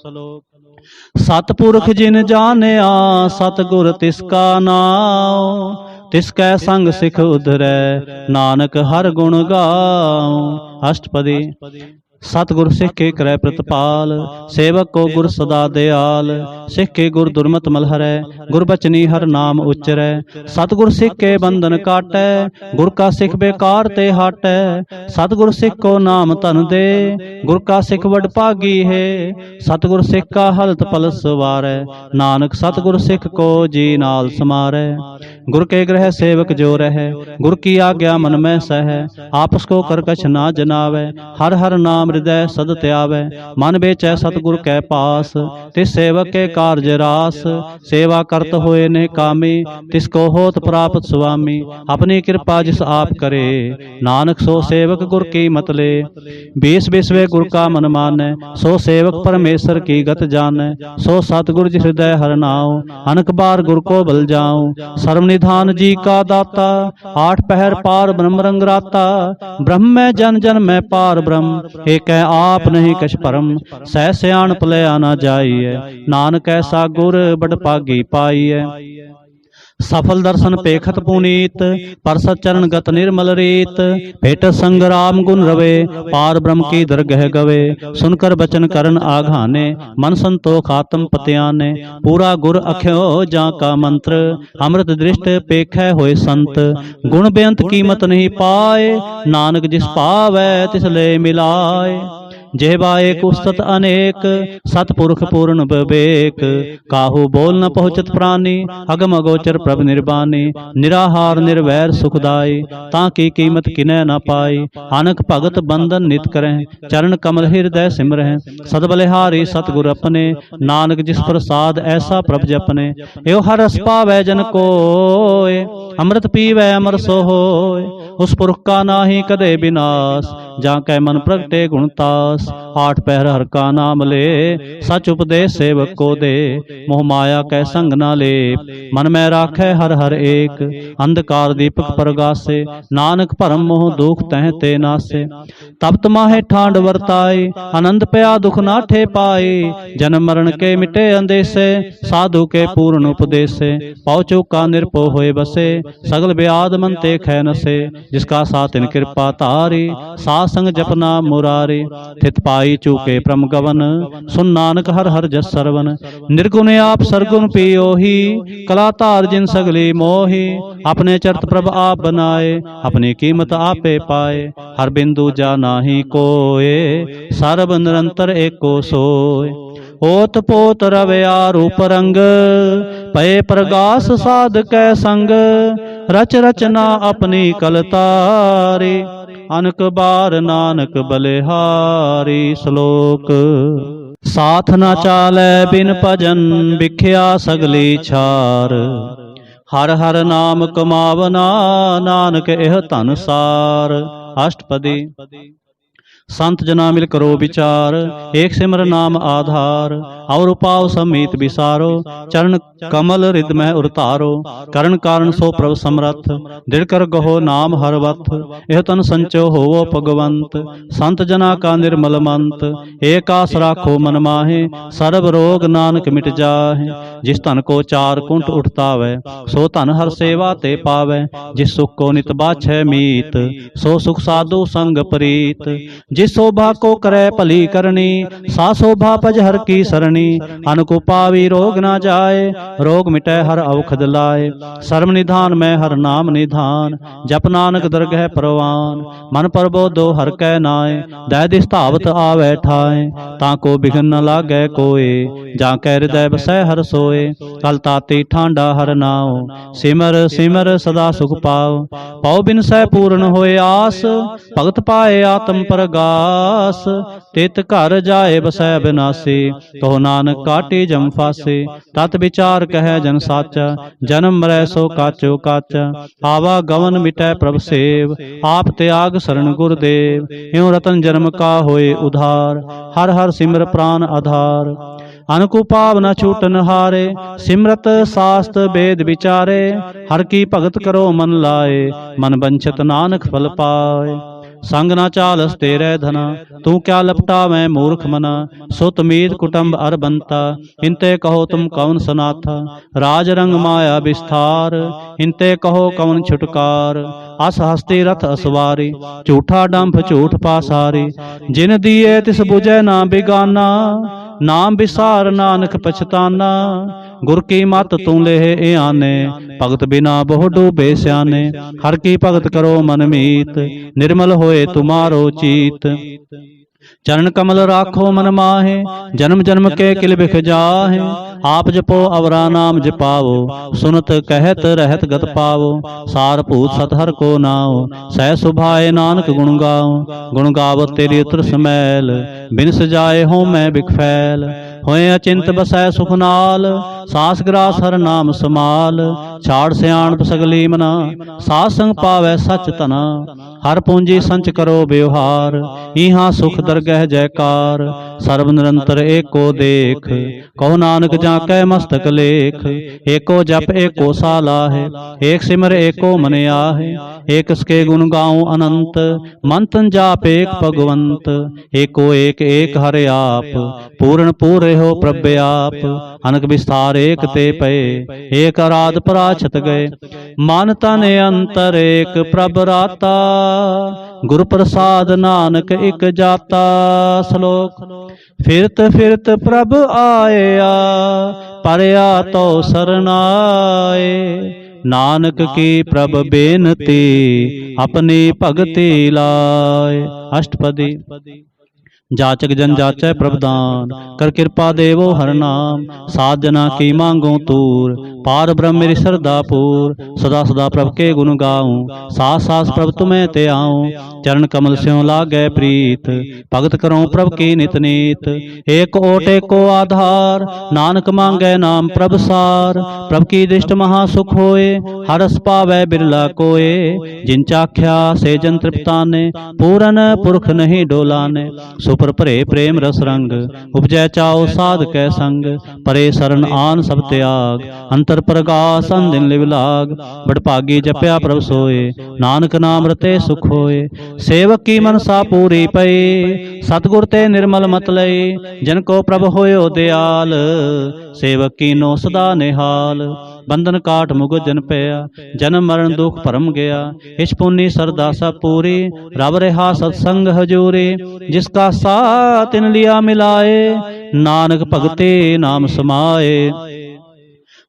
सतपुरख जिन जानिया सतगुर तिसका नाम, तिसकै संग सिख उधरै नानक हर गुण गाओ। अष्टपदी। सतगुर सिख के करे प्रतिपाल, सेवक को गुर सदा दयाल। सिख के गुर दुर्मत मलहरै, गुरबचनी हर नाम उच्चरै। सतगुर सिख के बंधन काटै, गुर का सिख बेकार ते हटै। सतगुर सिख को नाम धन दे, गुर का सिख वड भागी है। सतगुर सिख का हलत पल सवारै, नानक सतगुर सिख को जी नाल समारै। गुर के ग्रह सेवक जो रहै, गुर की आज्ञा मन में सहै। आपस को कर कछ ना जनावै, हर हर नाम हृदय सद त्यावै। मन बेचै सतगुर कै पास, तिस सेवक के कारज रास। सेवा करत होए ने कामी, तिसको होत प्राप्त स्वामी। अपनी कृपा जिस आप करे, नानक सो सेवक गुर की मत ले। बीस बिसवे गुर का मन मानै, सो सेवक परमेश्वर की गत जानै। सो सतगुर जिस हृदय हर नाओ, अनक बार गुर को बल जाऊं। सर्वनिधान जी का दाता, आठ पहर पार ब्रह्म रंग राता। ब्रह्म में जन जन में पार ब्रह्म, एक आप नहीं कछ परम। सह सियाणप लिया ना जाइए, नानक ऐसा गुर बड़ पागी पाइए। सफल दर्शन पेखत पुनीत, परसत चरण गत निर्मल रीत। भेट संग्राम गुण रवे, पार ब्रह्म की दरगह गवे। सुनकर बचन करन आघाने, मन संतोख आत्म पत्याने। पूरा गुर अख्यो जा का मंत्र, अमृत दृष्ट पेखै होए संत। गुण बेअंत कीमत नहीं पाए, नानक जिस पावै तिस ले मिलाए। जेहबा एक उस्तत अनेक, सतपुरख पूर्ण विवेक। काहू बोल न पहुँचत प्राणी, अगम अगोचर प्रभ निर्बानी। निराहार निर्वैर सुखदाई, ताकि कीमत किनै न पाई। अनक भगत बंधन नित करें, चरण कमल हृदय सिमरह। सदबलिहारी सतगुर अपने, नानक जिस प्रसाद ऐसा प्रभ जपने। एव हर रस पावै जन कोय, अमृत पीवै अमर सो होय। उस पुरख का नाहि कदे विनाश, जाकै मन प्रगटे गुणतास। आठ पहर हर का नाम ले, सच उपदेश सेवक को दे। मोह माया कै संग ना ले, मन में राखै हर हर एक। अंधकार दीपक प्रगासे, नानक भरम मोह दुख तह ते नासे। तप्त माहे ठांड वर्ताई, आनंद पया दुख नाठे पाई। जन्म मरण के मिटे अंदेसे, साधु के पूर्ण उपदेसे। पौ चौका निरपो होए बसे, सगल ब्याद मन ते खै नसे। जिसका साथ इन कृपा तारी, साथ संग जपना मुरारी। थित पाई चूके प्रम गवन, सुन नानक हर हर जस सरवन। निर्गुण आप सरगुण पियोही, कला तार जिन सगली मोही। अपने चरत प्रभ आप बनाए, अपनी कीमत आपे पाए। हर बिंदु जाना ही कोय, सर्व निरंतर एको सोय। ओत पोत रवया रूप रंग, पए प्रगास साध कै संग। रच रचना अपनी कलतारी, अनक बार नानक बलिहारी। श्लोक। साथ न चालै बिन भजन, बिख्या सगली छार। हर हर नाम कमावना, नानक एह धन सार। अष्टपदी। संत जना मिल करो विचार, एक सिमर नाम आधार। और उपाव समीत विसारो, चरण कमल हृदय उतारो। करण कारण सो प्रभ समरथ, दृढ़ कर गहो नाम हरवथ। यह तन संचो होवो भगवंत, संत जना का निर्मल मंत। एक आस राखो मन माहे, सर्व रोग नानक मिट जाहे। जिस तन को चार कुंठ उठता वै, सो तन हर सेवा ते पावै। जिस सुख को नित बाछै मीत, सो सुख साधु संग प्रीत। जिस शोभा को करे भली करनी, सा शोभा पज हर की सरणी। अनको पावी रोग ना जाए, रोग मिटे हर औखद लाए। सर्व निधान में हर नाम निधान, जप नानक दरगह परवान। मन परबो दो हर कै नाए, दै स्थावत आवे ठाए। ताको बिघन न लागे कोय, जाकै हृदय बसै हर सोए। कल ताती ठांडा हर नाओ, सिमर सिमर सदा सुख पाओ। पौ बिन सै पूर्ण होए आस, भगत पाए आत्म प्रगास। तित घर जाए बसै बिनासी, कहो नानक काटी जम फासे। तत विचार कह जन साचा, जन्म मरै सो काचो काचा। आवा गवन मिटै प्रभ सेव, आप त्याग शरण गुरुदेव। यूं रतन जन्म का होए उधार, हर हर सिमर प्राण आधार। अनकुपाव न छूटन हारे, सिमरत शास्त्र वेद विचारे। हर की भगत करो मन लाए, मन बंछत नानक फल पाए। संग न चालस तेरे धना। तू क्या लपटावै मूर्ख मना। सुत मीत कुटुंब अर बंता, इनते कहो तुम कौन सनाथा। राज रंग माया विस्तार, इनते कहो कौन छुटकार। अस हस्ती रथ असवारी, झूठा डंभ झूठ पासारी। जिन दिए तिस बुझे ना बिगाना, नाम विसार नानक पछताना। गुर की मत तू लेह आने, भगत बिना बहु डूबे स्याने। हर की भगत करो मन मीत, निर्मल होए तुम्हारो चीत। चरण कमल राखो मन माहे, जन्म जन्म के किल बिख जाहे। आप जपो अवरा नाम जपावो, सुनत कहत रहत गत पावो। सार भूत सतहर को नाओ, सह सुभाए नानक गुण गाओ। गुण गावो तेरी उतर समैल, बिन सजाए हो मैं बिखफैल। होए अचिंत बसै सुख नाल, सास ग्रास हर नाम समाल। छाड़ सियाणप सगली मना, साध संग पावै सच तना। हर पूंजी संच करो व्यवहार, इहाँ सुख दरगह जयकार। सर्व निरंतर एको देख, कहो नानक जाकै मस्तक लेख। एको जप एको सालाहे, एक सिमर एको मन आहे। एक इसके गुण गाऊं अनंत, मन तन जाप एक भगवंत। एको एक एक हर आप, पूर्ण पूरे हो प्रभ आप। अनक विस्तार एक ते पए, एक आराध पराछत गए। मन तन अंतर एक प्रभ राता, गुर प्रसाद नानक इक जाता। श्लोक। फिरत फिरत प्रभ आया, परया तो सरनाए। नानक की प्रभ बेनती, अपनी भगति लाए। अष्टपदी। जाचक जन जाचै प्रभदान, कर कृपा देवो हर नाम। साध जना की मांगो तूर, पार ब्रह्म मेरी श्रद्धा पूर। सदा सदा प्रभ के गुण गाऊं, सास सास प्रभ तुम्हें ते आऊं। चरण कमल स्यों लागै प्रीत, भगत करो प्रभ की नित नीत। एक ओट एको आधार, नानक मांगै नाम प्रभ सार। प्रभ की दृष्ट महासुख होए, हरस पावै बिरला कोय। जिन चाख्या से जन तृप्ताने, पूरन पुरख नहीं डोलाने। सुपर भरे प्रेम रस रंग, उपजै चाओ साध कै संग। परे शरण आन सब त्याग, अंतर प्रगास दिन लिव लाग। बड़भागी जपया प्रभ सोए, नानक नाम रते सुख होए। सेवक की मनसा पूरी पई, सतगुर ते निर्मल मत लई। जिनको प्रभ होयो दयाल, सेवक की नो सदा निहाल। बंधन काट मुग जन पया, जन्म मरण दुख भरम गया। इस पुन्नी सरदा सब पूरी, रब रहा सत्संग हजूरी। जिसका साथ तिन लिया मिलाए, नानक भगते नाम समाए।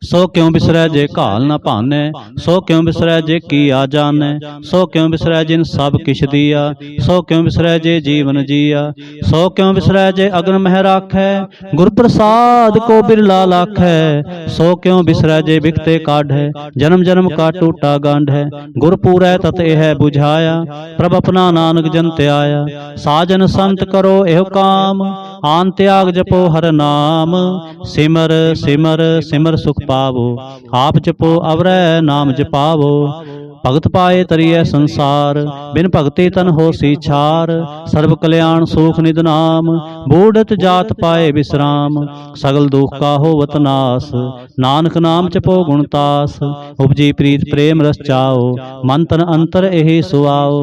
सो क्यों बिसरै जे घाल न भानै, सो क्यों बिसरै जे किया जानै। सो क्यों बिसरै जिन सब किछ दिया, सो क्यों बिसरै जे जीवन जिया। सो क्यों बिसरै जे अग्न मह राखै, गुर प्रसाद को बिरला लाखै। सो क्यों बिसरै जे बिकते काढ़ै, जन्म जन्म का टूटा गांढ है। गुर पूरै तत एह बुझाया, प्रभ अपना नानक जन त्याया। साजन संत करो एह काम, आन त्याग जपो हर नाम। सिमर सिमर सिमर सुख पावो, आप जपो अवरै नाम जपावो। भगत पाए तरिए संसार, बिन भगति तन होसी छार। सर्व कल्याण सुख निध नाम, बूढ़त जात पाए विश्राम। सगल दुख का होवत नास, नानक नाम जपो गुणतास। उपजी प्रीत प्रेम रस चाओ, मन तन अंतर एहि सुआओ।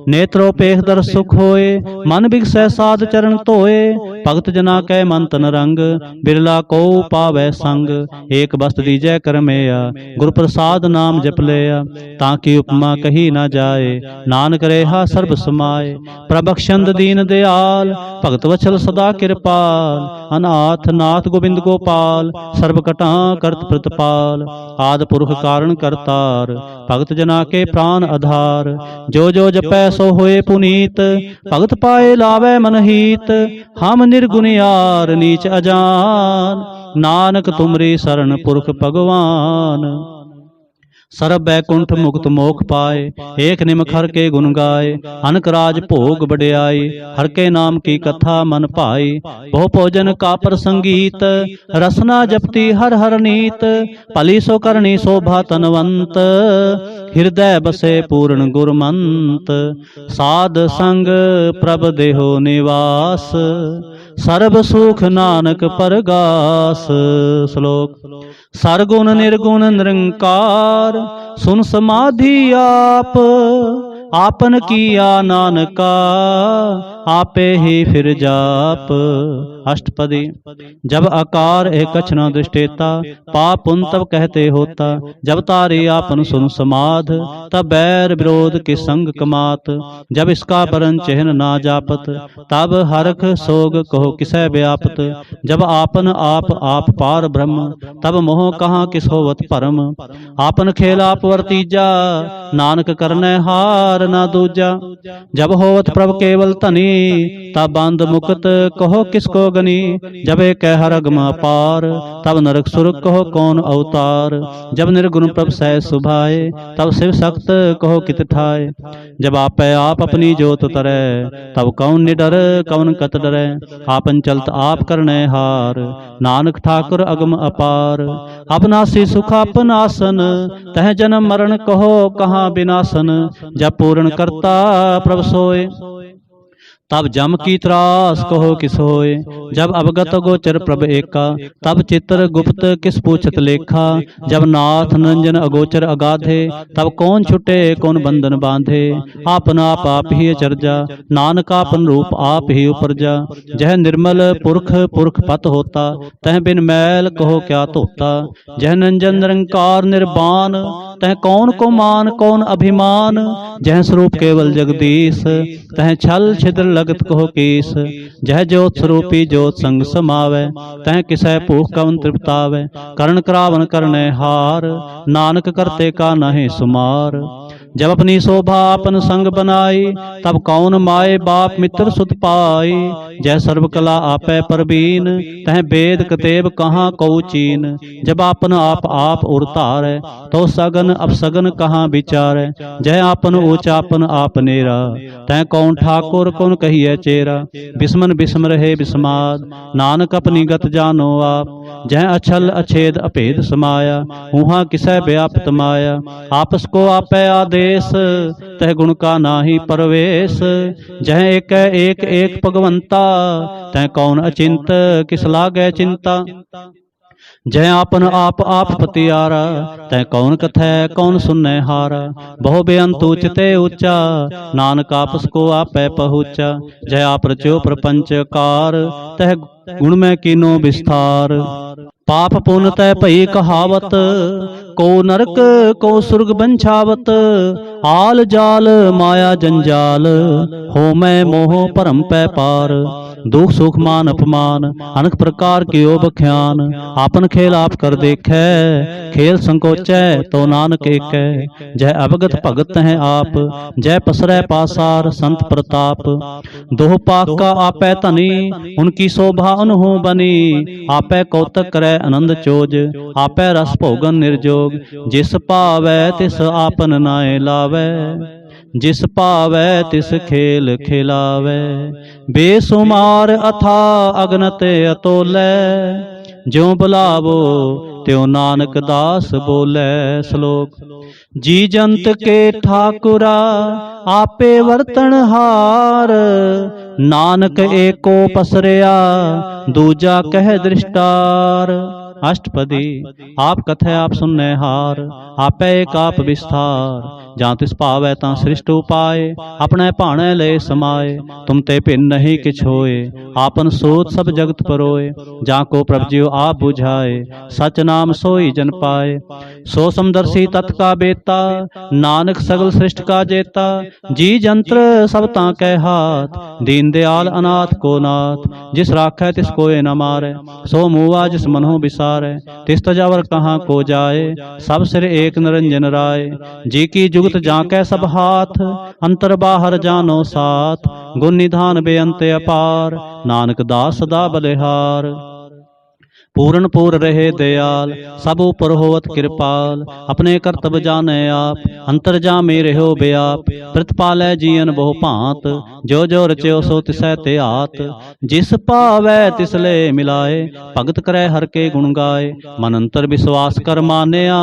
नेत्रोपेख दर सुख होए, मन बिगसै साध चरण धोए। भगत जना कै मन तन रंग, बिरला को पावै संग। एक बस्त दीजै करमेया, गुर प्रसाद नाम जप लिया। ताकि उपमा कही ना जाए, नानक रेहा सर्ब समाए। प्रबक्षंद दीन दयाल, भगत वचल सदा कृपाल। अनाथ नाथ गोविंद गोपाल, सर्व कटा करत प्रतपाल। आद पुरख कारण करतार, भगत जना के प्राण आधार। जो जो जपै सो होए पुनीत, भगत पाए लावै मन हीत। हम निर्गुणियार नीच अजान, नानक तुमरी शरण पुरख भगवान। सरब बैकुंठ मुक्त मोख पाए, एक निमख हर के गुण गाए। अनक राज भोग बड़ियाई, हर के नाम की कथा मन भाई। बहु भोजन का प्रसंगीत, रसना जपती हर हर नीत। भली सो करनी शोभा तनवंत, हृदय बसे पूर्ण गुरमंत। साध संग प्रभ देहो निवास, सर्ब सुख नानक परगास। श्लोक। सरगुण निर्गुण निरंकार, सुन समाधि आप। आपन किया नानका, आपे ही फिर जाप। अष्टपदी। जब आकार एक कछ न दृष्टेता, पाप पुन तब कहते होता। जब तारे आपन सुन समाध, तब बैर विरोध के संग कमात। जब इसका बरन चिन्ह ना जापत, तब हरख सोग कहो किसै व्यापत। जब आपन आप पार ब्रह्म, तब मोह कहाँ किस होवत परम। आपन खेल आप वर्तीजा, नानक करनै हार ना दूजा। जब होवत प्रभ केवल धनी, तब बंद मुक्त कहो किसको गनी। जब एक हर अगम अपार, तब नरक सुरक कहो कौन अवतार। जब निर्गुण प्रभ सह सुभाए, तब शिव सख्त कहो कित ठाए। जब आप अपनी जोत तरै, तब कौन निडर कौन कत डरै। आपन चलत आप करनै हार, नानक ठाकुर अगम अपार। अबनासी सुख आपन आसन, तह जन्म मरण कहो कहाँ बिनासन। जब पूर्ण करता प्रभ सोए, तब जम की त्रास कहो किस होए। जब अवगत गोचर प्रभ एका, तब चित्र गुप्त किस पूछत लेखा। जब नाथ नंजन अगोचर अगाधे, तब कौन छुटे कौन बंधन बांधे। आपन आप ही अचरजा, नानक आपन रूप आप ही उपरजा। जह निर्मल पुरख पुरख पत होता, तह बिन मैल कहो क्या धोता। जह नंजन निरंकार निर्वाण, तह कौन को मान कौन अभिमान। जह स्वरूप केवल जगदीश, तह छल छिद्र लगत कहो कीस। जह ज्योत स्वरूपी ज्योत संग समावै, तह किसै भूख कवन तृप्तावै। करण करावन करनै हार, नानक करते का नाहि सुमार। जब अपनी शोभा अपन संग बनाई, तब कौन माए बाप मित्र सुत पाई। जय सर्व कला आपै परबीन, तह वेद कतेब कहाँ कऊ चीन। जब आपन आप उरतारै, तो सगन अपसगन कहाँ विचारै। जय आपन ऊचापन आप नेरा, तह कौन ठाकुर कौन कहिए चेरा। बिस्मन बिस्म रहे बिस्माद, नानक अपनी गत जानो आप। जय अछल अछेद अभेद समाया, उहाँ किसै व्यापत माया। आपस को आपै आदेश, तह गुण का नाहि परवेश। जह एक एक एक भगवंता, तह कौन अचिंत किस लागै चिंता। जय आपन आप पतियारा, तै कौन कथै कौन सुनै हारा। बहु बेअंत उचते ऊंचा, नानक आपस को आपै पहुँचा। जय आप रच्यो प्रपंच कार, तह गुण में कीनो विस्तार। पाप पुन तै भई कहावत, को नरक को सुर्ग बंछावत। आल जाल माया जंजाल, हो मैं मोह परम पै पार। दुख सुख मान अपमान, अनेक प्रकार की ओ बख्यान। आपन खेल आप कर देखै, खेल संकोचै तो नानक एकै। जय अवगत भगत हैं आप, जय पसरै पासार संत प्रताप। दोह पाक का आपै धनी, उनकी शोभा उन्हों बनी। आपै कौतक करै आनंद चोज, आपै रस भोगन निर्जोग। जिस पावै तिस आपन नाय लावै, जिस पावै तिस खेल खिलावै। बेसुमार अथा अगनत अतोलै, ज्यों बुलावो त्यों नानक दास बोलै। श्लोक। जी जंत के ठाकुरा, आपे वर्तन हार। नानक एको पसरया, दूजा कह दृष्टार। अष्टपदी। आप कथै आप सुननै हार, आपै एक आप विस्तार। जां तिस भावै तां सृष्ट उपाय, अपने भाणै ले समाए। तुम ते भिन्न नहीं किछ होए, आपन सोच सब जगत परोए। जाको प्रभ जियो आप बुझाए, सच नाम सोई जन पाए। सो समदर्शी तत् का बेता, नानक सगल सृष्ट का जेता। जी जंत्र सब ताकै हाथ, दीन दयाल अनाथ को नाथ। जिस राखै तिस कोय न मारै, सो मुआ जिस मनहु बिसारै। तिस तजावर कहाँ को जाए, सब सिर एक निरंजन राय। जी की जुगत जाकै सब हाथ, अंतर बाहर जानो साथ। गुण निधान बेअंत अपार, नानक दास सदा बलिहार। पूर्ण पूर रहे दयाल, सब ऊपर होवत कृपाल। अपने कर्तव्य जाने आप, अंतर जामे रहो व्याप। प्रतिपालै जीवन बहु भांत, जो जो रच्यो सो तिसै ते हाथ। जिस पावै तिस ले मिलाए, भगत करे हर के गुण गाए। मन अंतर विश्वास कर मानया,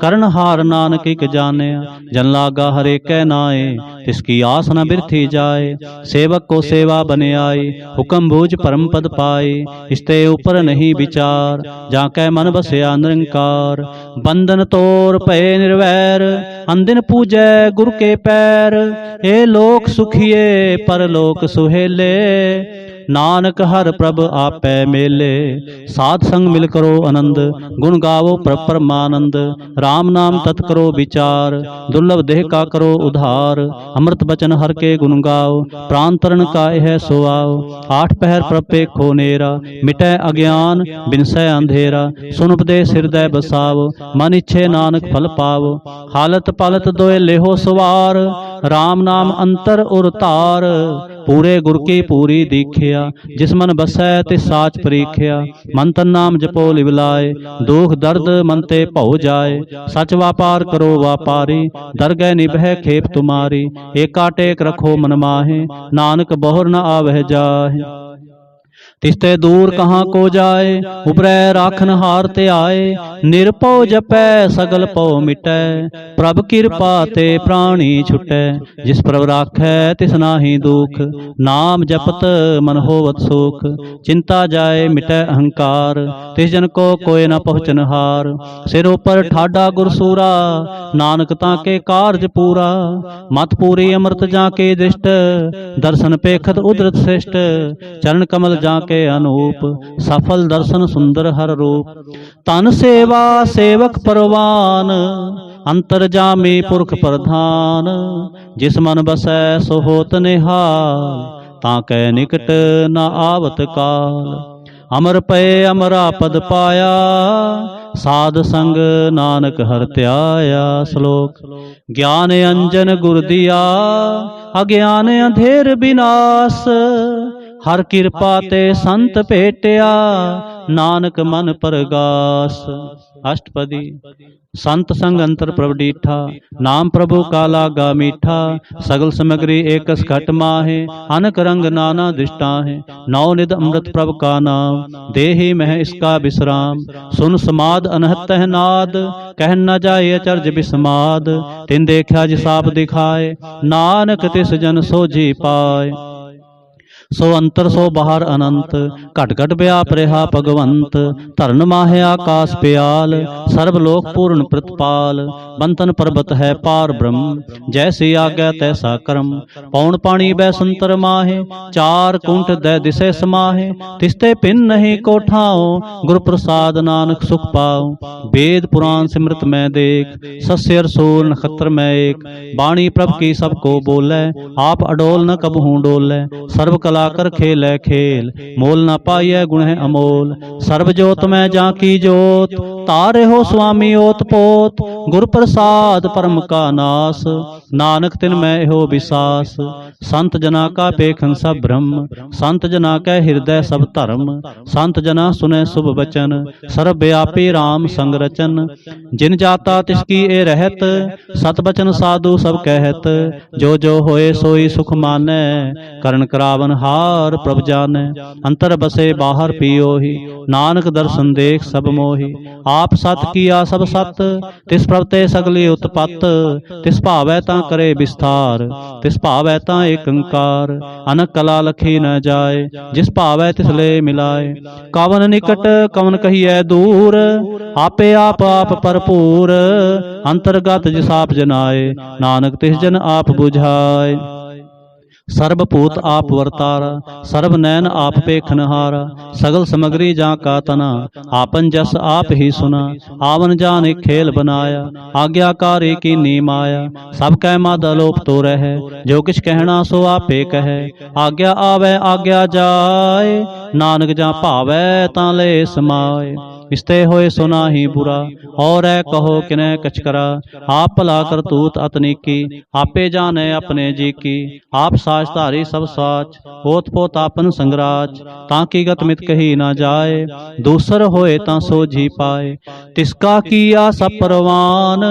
करन हार नानक इक जानया। जन लागा हरे कै नाए, तिसकी आस न बिरथी जाए। सेवक को सेवा बने आई, हुक्म बूझ परम पद पाए। इसते ऊपर नहीं विचार, विचार, जाकै मन बसया निरंकार। बंधन तोर भये निर्वैर, अंदिन पूजै गुर के पैर। ए लोक सुखिए परलोक सुहेले, नानक हर प्रभ आपै मेले। साध संग मिल करो आनंद, गुण गावो प्रभ परमानंद। राम नाम तत् करो विचार, दुर्लभ देह का करो उधार। अमृत बचन हर के गुण गाओ, प्राण तरण का यह सोआओ। आठ पहर प्रभ पेखो नेरा, मिटै अज्ञान बिनसै अंधेरा। सुन उपदेश हृदय बसाओ, मन इच्छे नानक फल पाओ। हालत पालत दोए लेहो सवार, राम नाम अंतर उर तार। पूरे गुर की पूरी दीखिया, जिस मन बसै तिस साच परीखिया। मन तन नाम जपो लिवलाए, दुख दर्द मन ते भौ जाए। सच व्यापार करो व्यापारी, दरगह निभै खेप तुम्हारी। एका टेक रखो मन माहे, नानक बहुर न आवह जाहे। तिसते दूर कहाँ को जाए, उबरै राखन हार ते आए। निरपौ जपै सगल पौ मिटै, प्रभ कृपा ते प्राणी छुटै। जिस प्रभ राखै तिस नाहि दुख, नाम जपत मन होवत सुख। चिंता जाए मिटै अहंकार, तिस जन को कोय न पहुँचन हार। सिर ऊपर ठाडा गुरसूरा, नानक ताके कारज पूरा। मत पूरी अमृत जाके दृष्ट, दर्शन पेखत उदरत श्रेष्ठ। चरण कमल जाके अनूप, सफल दर्शन सुंदर हर रूप। तन सेवा सेवक परवान, अंतर जामी पुरख प्रधान। जिस मन बसै सो होत निहाल, ताकै निकट न आवत काल। अमर पए अमरा पद पाया, साध संग नानक हर त्याया। श्लोक। ज्ञान अंजन गुर दिया, अज्ञान अंधेर विनाश। हर कृपा ते संत भेटिया, नानक मन परगास। अष्टपदी। संत संग अंतर प्रभ डीठा, नाम प्रभु का लागा मीठा। सगल सामग्री एकस घट माहे, अनक रंग नाना दृष्टाहे। नौ निध अमृत प्रभ का नाम, देहि मह इसका विश्राम। सुन समाद अनहत नाद, कह न जाए अचर्ज विस्माद। तिन देखा जिसाप दिखाए, नानक तिस जन सोझी पाए। सो अंतर सो बाहर अनंत, घट घट व्याप रहा भगवंत। धरन माहे आकाश प्याल, सर्वलोक पूर्ण प्रतिपाल। बंतन पर्वत है पार ब्रह्म, जैसी आज्ञा तैसा कर्म। पौन पानी बै संतर माहे, चार कुंठ दै दिसे समाहे। तिसते पिन नहीं कोठाओ, गुरु प्रसाद नानक सुख पाओ। वेद पुराण सिमृत में देख, सस्य रसूल नक्षत्र में एक। बाणी प्रभ की सबको बोले, आप अडोल न कबहू डोले। सर्व कला कर खेलै खेल, मोल न पाइय गुण है अमोल। सर्व जोत में जाकी जोत, तारे हो स्वामी ओत पोत। गुर प्रसाद परम का नास, नानक तिन में हो विसास। संत जना का पेखन सब ब्रह्म, संत जना कै हृदय सब धर्म। संत जना सुने शुभ वचन, सर्वव्यापी राम संग रचन। जिन जाता तिसकी ए रहत, सत बचन साधु सब कहत। जो जो होए सोई सुख मानै, करण करावन हार प्रभ जानै। अंतर बसे बाहर पियो ही, नानक दर्शन देख सब मोहि। आप सत किया सब सत, तिस प्रभ ते सगली उत्पत। तिस भावै तां करे विस्तार, तिस भावै तां एकंकार। अनक कला लखी न जाए, जिस भावै तिस ले मिलाए। कवन निकट कवन कहिए दूर, आपे आप आप भरपूर। अंतर्गत जिस आप जनाए, नानक तिस जन आप बुझाए। सर्वभूत आप वर्तारा, सर्व नैन आप पेखनहारा। सगल सामग्री जा का तना, आपन जस आप ही सुना। आवन जान एक खेल बनाया, आज्ञाकारी की नीम आया। सब कह माद अलोप तो रहे, जो किछ कहना सो आपे कहे। आज्ञा आवे आज्ञा जाए, नानक जा भावै तां ले समाए। इसते होए सुना ही बुरा, और है कहो किने कछ करा। आप भला करतूत अतनीकी, आपे जाने अपने जी की। आप साच धारी सब साच, ओत पोत आपन संगराज। ताकि गत मित कही ना जाए, दूसर होए तां सोझी पाए। तिसका किया सब परवान,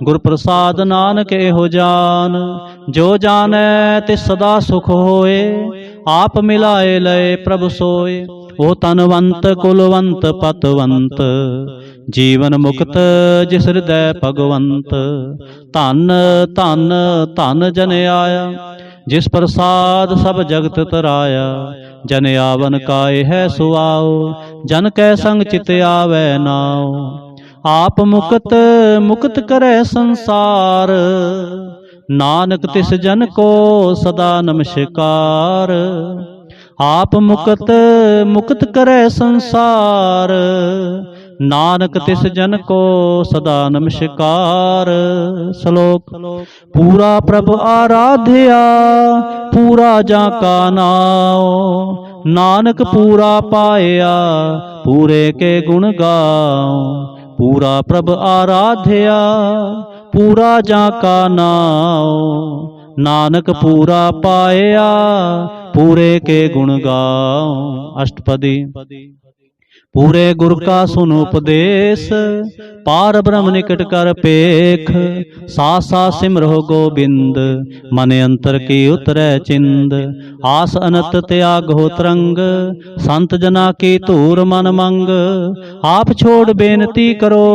गुर प्रसाद नानक एहो जान। जो जाने तिस सदा सुख होए, आप मिलाए लय प्रभु सोए। ओ तनवंत कुलवंत पतवंत, जीवन मुक्त जिस हृदय भगवंत। धन धन धन जन आया, जिस प्रसाद सब जगत तराया, जन आवन काए है सुआओ, जन कै संग चित आवे नाओ। आप मुक्त मुक्त करे संसार, नानक तिस जन को सदा नमस्कार। आप मुक्त मुक्त करे संसार, नानक तिस जन को सदा नमस्कार। श्लोक। पूरा प्रभु आराध्या, पूरा जाका नाओ, नानक पूरा पाया, पूरे के गुण गाओ। पूरा प्रभु आराध्या, पूरा जाका नाओ, नानक पूरा पाया, पूरे के गुण गाओ। अष्टपदी। पूरे गुरु का सुन उपदेश, पार ब्रह्म निकट कर पेख। साथ साथ सिमरो गोबिंद, मन अंतर की उतरै चिंद। आस अनत त्याग हो तरंग, संत जना की धूर मन मंग। आप छोड़ बेनती करो,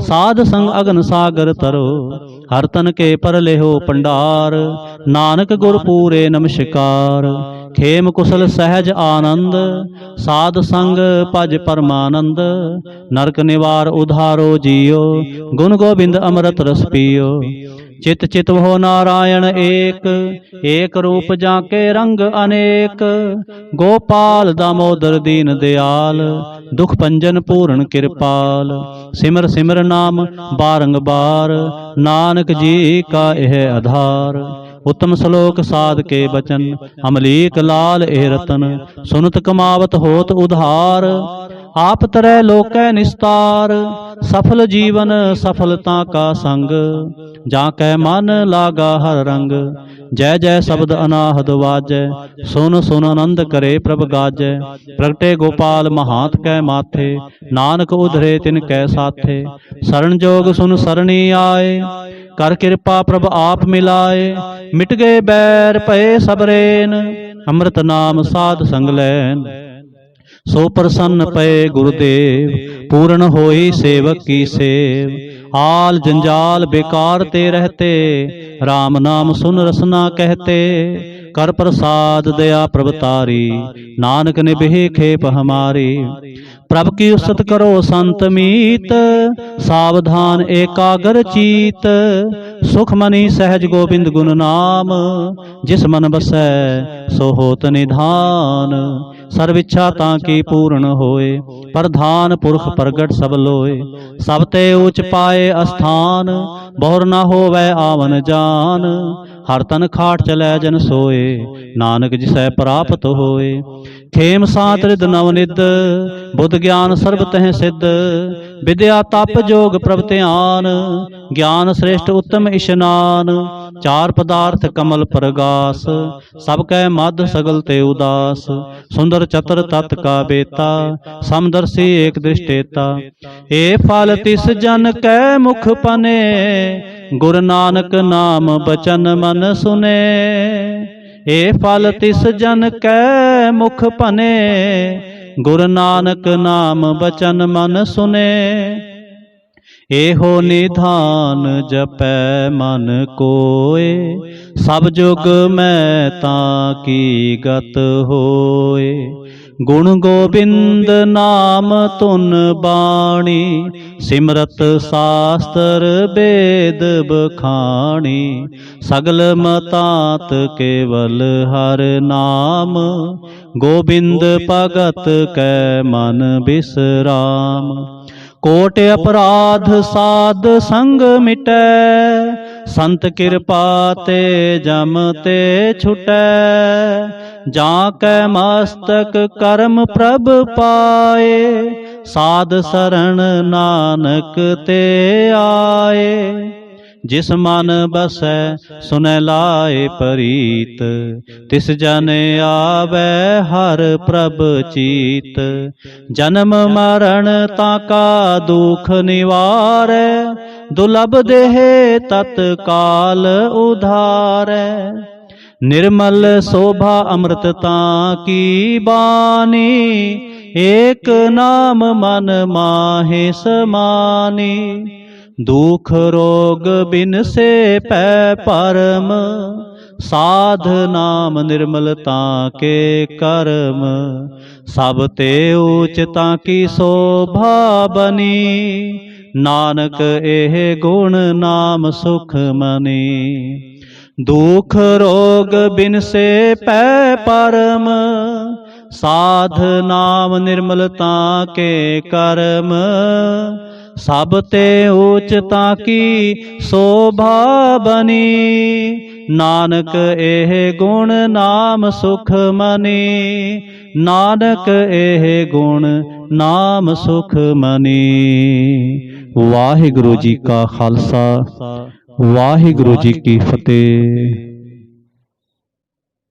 साध संग अगन सागर तरो। हर तन के पर लेहो पंडार, नानक गुर पूरे नमस्कार। खेम कुशल सहज आनंद, साध संग भज परमानंद। नरक निवार उधारो जियो, गुण गोबिंद अमृत रस पियो। चित चित हो नारायण एक, एक रूप जाके रंग अनेक। गोपाल दामोदर दीन दयाल, दुख पंजन पूर्ण कृपाल। सिमर सिमर नाम बारंबार, नानक जी का यह आधार। उत्तम श्लोक साध के बचन, अमलीक लाल ए रतन। सुनत कमावत होत उधार, आप तरह लोकै निस्तार। सफल जीवन सफलता का संग, जाकै मन लागा हर रंग। जय जय शब्द अनाहद वाजै, सुन सुन आनंद करे प्रभ गाजै। प्रगटे गोपाल महांत कै माथे, नानक उधरे तिन कै साथे। शरण जोग सुन सरणी आए, कर कृपा प्रभ आप मिलाए। मिट गए बैर भये सब रेन, अमृत नाम साध संग लैन। सो प्रसन्न पए गुरुदेव, पूर्ण होई सेवक की सेव। आल जंजाल बेकार ते रहते, राम नाम सुन रसना कहते। कर प्रसाद दया प्रभतारी, नानक निभे खेप हमारी। प्रभ की उस्तत करो संत मीत, सावधान एकाग्र चीत। सुख मनी सहज गोबिंद गुण नाम, जिस मन बसै सो होत निधान। सर्व इच्छा ताकी पूर्ण होए, प्रधान पुरख प्रगट सब लोए। सब ते ऊंच पाए अस्थान, बहुर न होवै आवन जान। हर तन खाट चलै जन सोए, नानक जिसै प्राप्त होए। खेम सात रिद नवनिद, बुद्ध ज्ञान सर्ब तह सिद्ध। विद्या तप जोग प्रभ ध्यान, ज्ञान श्रेष्ठ उत्तम इशनान। चार पदार्थ कमल प्रगास, सब कै मध सगल ते उदास। सुंदर चतर तत् का बेता, समदर्शी एक दृष्टेता। ए फल तिस जन कै मुख पने, गुरु नानक नाम बचन मन सुने। ए फल तिस जन कै मुख पने, गुरु नानक नाम बचन मन सुने। एहो निधान जपै मन कोय, सब जुग में ताकी गत होए। गुण गोबिंद नाम तुन बाणी, सिमरत शास्त्र वेद बखाणी। सगल मतात केवल हर नाम, गोबिंद भगत कै मन बिसराम। कोट अपराध साध संग मिटै, संत कृपा ते जम ते छुटै। जाकै मस्तक कर्म प्रभ पाए, साध शरण नानक ते आए। जिस मन बसै सुनै लाए परीत, तिस जन आवे हर प्रभ चीत। जन्म मरण ताका दुख निवारै, दुर्लभ देह तत्काल उधारै। निर्मल शोभा अमृतता की बानी, एक नाम मन माहे समानी। दुख रोग बिन से पै परम, साध नाम निर्मलता के कर्म, सब ते ऊचता की शोभा बनी। नानक एह गुण नाम सुख मनी। दुख रोग बिन से पै परम, साध नाम निर्मलता के कर्म, सब ते ऊचता की शोभा बनी। नानक एह गुण नाम सुख मनी। नानक एह गुण नाम सुख मनी। वाहिगुरु जी का खालसा, वाहिगुरु जी की फतेह।